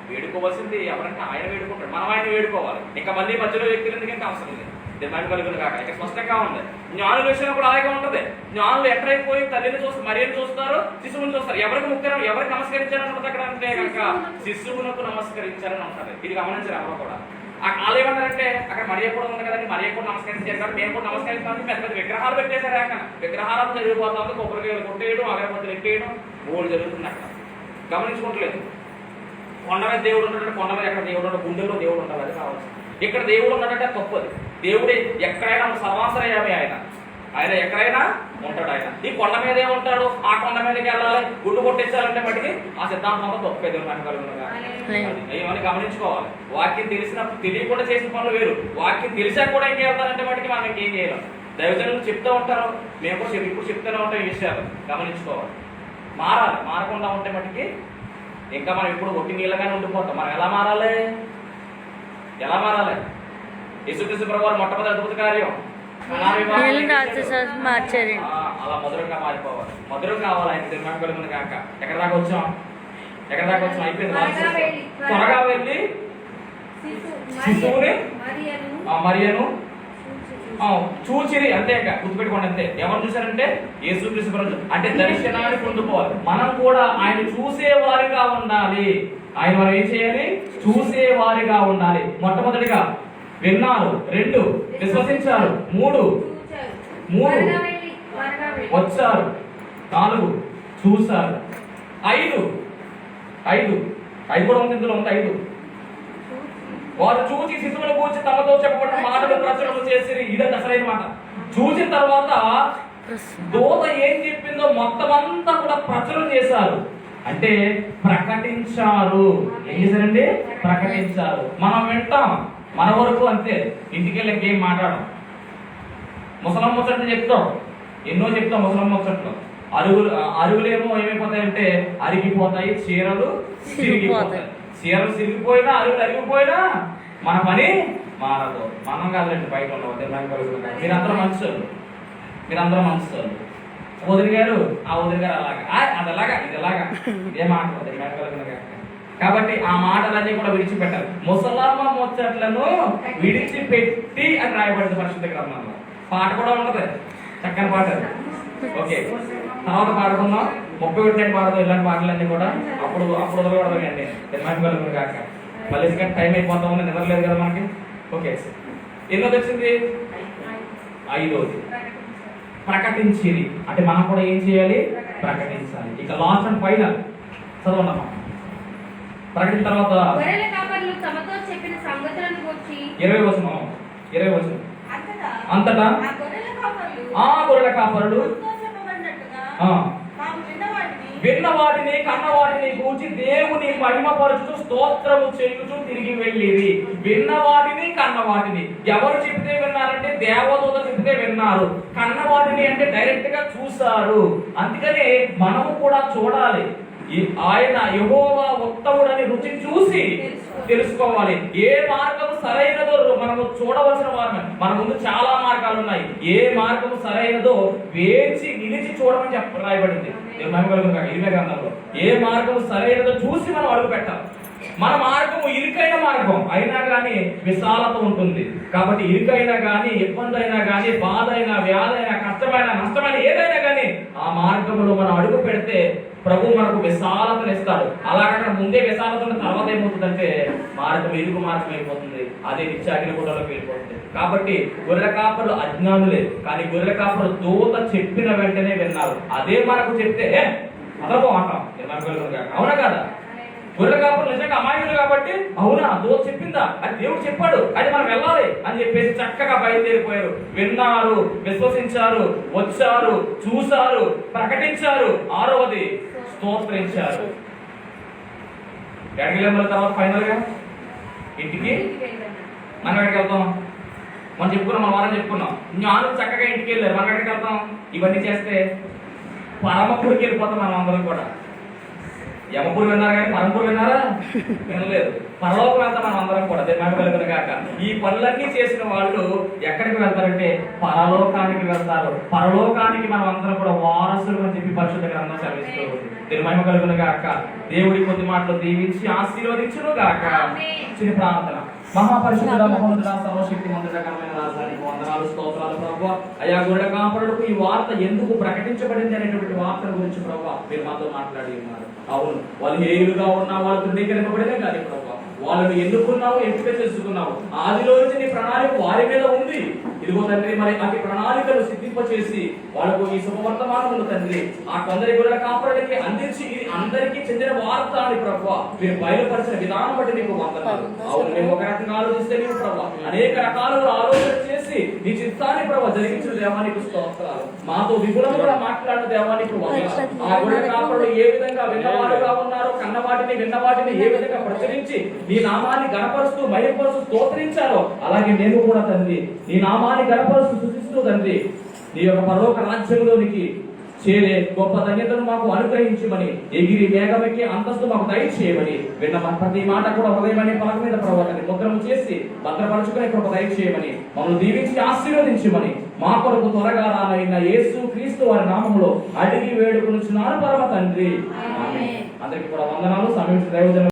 వేడుకోవాల్సింది ఎవరంటే ఆయన వేడుకుంటాడు, మనం ఆయన వేడుకోవాలి. ఇంకా మళ్ళీ మధ్యలో వ్యక్తులు ఎందుకంటే అవసరం లేదు. దిమాండ్ కలుగును కాక. ఇక స్పష్టంగా ఉంది. జ్ఞానుల విషయంలో కూడా అలాగే ఉంటుంది. జ్ఞానులు ఎక్కడైపోయి తల్లిని చూస్తారు, మరియని చూస్తారు, శిశువుని చూస్తారు. ఎవరికి నమస్కరించారని ఉంటుంది అక్కడ అంటే కనుక శిశువునకు నమస్కరించారని ఉంటుంది. ఇది గమనించారు ఎవరు కూడా. వాళ్ళు ఏమంటారంటే అక్కడ మరియ కూడా ఉంది కదండి, మరియ కూడా నమస్కరించారు కాబట్టి మేము కూడా నమస్కరిస్తామని పెద్ద పెద్ద విగ్రహాలు పెట్టేశారు. అక్కడ విగ్రహాలు జరిగిపోతా ఉంది. కొబ్బరికాయలు కొట్టేయడం, అగరబత్తులు ఎట్టేయడం, బోర్డు జరుగుతుంది అక్కడ. గమనించుకోవట్లేదు. కొండ మీద దేవుడు ఉన్నాడంటే కొండ మీద ఎక్కడ దేవుడు ఉన్నాడు, గుండెల్లో దేవుడు ఉండాలి. అది కావచ్చు. ఇక్కడ దేవుడు ఉన్నాడంటే తప్పది. దేవుడే ఎక్కడైనా సర్వాసరయామే. ఆయన ఎక్కడైనా ఉంటాడు ఆయన. ఈ కొండ మీద ఏముంటాడు? ఆ కొండ మీదకి వెళ్ళాలి, గుడ్డు కొట్టేసాలంటే మటుకి ఆ సిద్ధాంతం అంతా తప్పేది ఇవన్నీ గమనించుకోవాలి. వాక్యం తెలియకుండా చేసిన పనులు వేరు, వాక్యం తెలిసా కూడా ఇంకేళ్తారంటే మటుకి మనం ఇంకేం చేయలేం. దైవజనులు చెప్తూ ఉంటారు, మేము కూడా ఇప్పుడు చెప్తూనే ఉంటాం. ఈ విషయాలు గమనించుకోవాలి. మారాలి. మారకుండా ఉంటే మటుకి ఇంకా మనం ఇప్పుడు ఒట్టి నీళ్ళగానే ఉండిపోతాం. మనం ఎలా మారాలి? యేసుక్రీస్తు ప్రభువారు మొట్టమొదటి అద్భుత కార్యం మార్చారు. అలా మధురంగా మారిపోవాలి. మధురం కావాలి. ఆయన నిర్మాణం కలుగుతుంది కాక. ఎక్కడ దాకా వచ్చాం? అయిపోయింది. త్వరగా వెళ్ళి శిశువుని మరియను చూచిరి. అంతే, గుర్తుపెట్టుకోండి. అంతే. ఎవరు చూశారంటే యేసుక్రీస్తు ప్రభువు. అంటే దర్శనాన్ని పొందుకోవాలి. మనం కూడా ఆయన చూసేవారిగా ఉండాలి. ఆయన మనం ఏం చేయాలి? చూసేవారిగా ఉండాలి. మొట్టమొదటిగా విన్నారు, 2 విశ్వసించారు, 3 వచ్చారు, 4 చూశారు, 5 కూడా ఉంది. ఇందులో ఉంది 5. వారు చూచి శిశువును కూర్చి తమతో చెప్పబడిన మాటలు ప్రచురణ చేసిరి. ఇదంటే అసలైన మాట. చూసిన తర్వాత దూత ఏం చెప్పిందో మొత్తం అంతా కూడా ప్రచురణ చేశారు. అంటే ప్రకటించారు. ఏం చేశారండి? ప్రకటించారు. మనం వింటాం, మన వరకు అంతే. ఇంటికి వెళ్ళి ఇంకేం మాట్లాడడం. ముసలం ముచ్చట్లు చెప్తాం, ఎన్నో చెప్తాం. ముసలం ముచ్చట్లు అరుగులేమో ఏమైపోతాయంటే అరిగిపోతాయి, చీరలు చిరిగిపోతాయి. చీరలు చిరిగిపోయినా, అరుగులు అరిగిపోయినా మన పని మారదు. మనం కాదండి బయట ఉండవు. మీరందరూ మంచివాళ్ళు. వదిలి గారు అలాగా, అది అలాగా, ఇది ఎలాగా, ఇదే మాట. కాబట్టి ఆ మాటలన్నీ కూడా విడిచిపెట్టాలి. ముసలమ్మ ముచ్చట్లను విడిచిపెట్టి అని రాయబడింది పరిశుద్ధ గ్రంథంలో. పాట కూడా ఉంటది, చక్కని పాట. ఓకే, తర్వాత పాడుకుందాం. 31 పాడదాం. ఇలాంటి పాటలన్నీ కూడా అప్పుడు వదలకూడదు అండి. నిర్మాణం కాక మళ్ళీ ఎందుకంటే టైం అయిపోతా ఉంది, నిద్రలేదు కదా మనకి. ఓకే, ఎన్నోది వచ్చింది? 5వది ప్రకటించిరి. అంటే మనం కూడా ఏం చేయాలి? ప్రకటించాలి. ఇక లాస్ట్ అండ్ ఫైనల్ చదవండి. ప్రకటన తర్వాత 20 వచనం. అంతటా ఆ గొర్రెల కాపరులు విన్న వాటిని కన్న వాటిని కూర్చి దేవుని మహిమపరచుతూ స్తోత్రము చేయుచు తిరిగి వెళ్ళిరి. విన్న వాటిని కన్న వాటిని ఎవరు చెప్తే విన్నారంటే దేవదూత చెప్తే విన్నారు. కన్న వాటిని అంటే డైరెక్ట్ గా చూశారు. అందుకనే మనము కూడా చూడాలి. ఆయన యెహోవా ఉత్తముడని రుచి చూసి తెలుసుకోవాలి. ఏ మార్గము సరైనదో మనము చూడవలసిన వారమే. మన ముందు చాలా మార్గాలు ఉన్నాయి. ఏ మార్గము సరైనదో వేచి నిలిచి చూడమని రాయబడింది ఇరిమియా గ్రంథంలో. ఏ మార్గము సరైనదో చూసి మనం అడుగు పెట్టాలి. మన మార్గము ఇరుకైన మార్గం అయినా కానీ విశాలత ఉంటుంది. కాబట్టి ఇరుకైనా కానీ, ఇబ్బంది అయినా కానీ, బాధ అయినా, వ్యాధి అయినా, కష్టమైన, నష్టమైన ఏదైనా కానీ ఆ మార్గంలో మనం అడుగు పెడితే ప్రభు మనకు విశాలతను ఇస్తాడు. అలాగ ముందే విశాలత ఉన్న తర్వాత ఏమవుతుందంటే మార్గం ఇరుకు మార్గం అయిపోతుంది. అదే నిత్యాగ్ని గుడ్డలోకి వెళ్ళిపోతుంది. కాబట్టి గొర్రెల కాపరులు అజ్ఞానులే, కానీ గొర్రెల కాపరులు దూత చెప్పిన వెంటనే విన్నారు. అదే మనకు చెప్తే అదపో అంటాం. అవునా కదా? గొర్రెల కాపరులు నిజంగా అమాయకులు కాబట్టి అవునా దూత చెప్పిందా, అది దేవుడు చెప్పాడు, అది మనం వెళ్ళాలి అని చెప్పేసి చక్కగా బయలుదేరిపోయారు. విన్నారు, విశ్వసించారు, వచ్చారు, చూశారు, ప్రకటించారు. 6వది స్తోత్రించారు. ఎక్కడికి వెళ్ళిన తర్వాత ఫైనల్ గా ఇంటికి మనం ఎక్కడికి వెళ్తాం? మనం చెప్పుకున్నాం, మన వారం చెప్పుకున్నాం. జ్ఞానులు చక్కగా ఇంటికి వెళ్ళారు. మనం ఎక్కడికి వెళ్తాం? ఇవన్నీ చేస్తే పరమపురికి వెళ్ళిపోతాం మనం అందరం కూడా. యమపురి విన్నారు కానీ పరమపురి విన్నారా? వినలేదు. పరలోకం వెళ్తాం మనం అందరం కూడా. దేవుని కాక ఈ పనులన్నీ చేసిన వాళ్ళు ఎక్కడికి వెళ్తారంటే పరలోకానికి వెళ్తారు. పరలోకానికి మనం అందరం కూడా వారసులు అని చెప్పి పరిశుద్ధ గ్రంథం చదివిస్తూ దేవుని మహిమ కలుగును గాక. దేవుడి కొద్ది మాటలు దీవించి ఆశీర్వదించును గాక. చిన్న ప్రార్థన. మహాపరిశుద్ధుడ, మహోన్నతుడ, సర్వశక్తి మంత్రుడకరమైన రాజధానికి వందనాలు, స్తోత్రాలు ప్రభువా. అయా గొర్రెల కాపరులకు ఈ వార్త ఎందుకు ప్రకటించబడింది అనేటువంటి వార్త గురించి ప్రభువా మీరు మాతో మాట్లాడి ఉన్నారు. అవును, వాళ్ళు హేయులుగా ఉన్నా, వాళ్ళు తృణీకరింపబడినే కానీ ప్రభువా వాళ్ళని ఎన్నుకున్నావు, ఎంపిక చేసుకున్నావు. ఆదిలో నుంచి నీ ప్రణాళిక వారి మీద ఉంది. ఇదిగో తండ్రి, మరి అతి ప్రణాళికలు సిద్ధింపచేసి వాళ్ళకు ఈ శుభవర్తమానములు తండ్రి ఆ కొందరి గొర్రెల కాపరులకి అందించి ఇది అందరికీ చెందిన వార్త అని ప్రభువా మీరు బయలుపరిచిన విధానం బట్టి నీకు వందనాలు. అవును, మేము ఒక రకంగా ఆలోచిస్తే నీవు ప్రభువా అనేక రకాలుగా ఆలోచన చేసి నీ చిత్తాన్ని ప్రభావ జరిగించిన దేవానికి స్తోత్రాలు. మాతో విపులముగా మాట్లాడిన దేవానికి వందనాలు. ఆ గొర్రెల కాపరులు ఏ విధంగా విన్నవాడుగా ఉన్నారో, విన్నవాటిని ఏ విధంగా ప్రచురించి నీ నామాన్ని గణపరుస్తూ మహిమపరుస్తూ స్తోత్రించారో, అలాగే నేను కూడా తండ్రి నీ నామాన్ని గణపరుస్తూ స్తుతిస్తూ తండ్రి నీ యొక్క పరలోక రాజ్యంలోనికి చేరే గొప్ప ధన్యతను మాకు అనుగ్రహించమని, ఎగిరి వేగమెక్కి అంతస్తు మాకు దయచేయమని, విన్న ప్రతి మాట కూడా హృదయమనే పలక మీద ప్రభావాన్ని ముద్రము చేసి భద్రపరచుకునే కృప దయచేయమని, మమ్మల్ని దీవించి ఆశీర్వదించమని, మా కొరకు త్వరగా రానైన యేసు క్రీస్తు వారి నామములో అడిగి వేడుకొనుచున్నాను పరమ తండ్రి. అందరికీ కూడా వందనాలు. సమయం దైవజన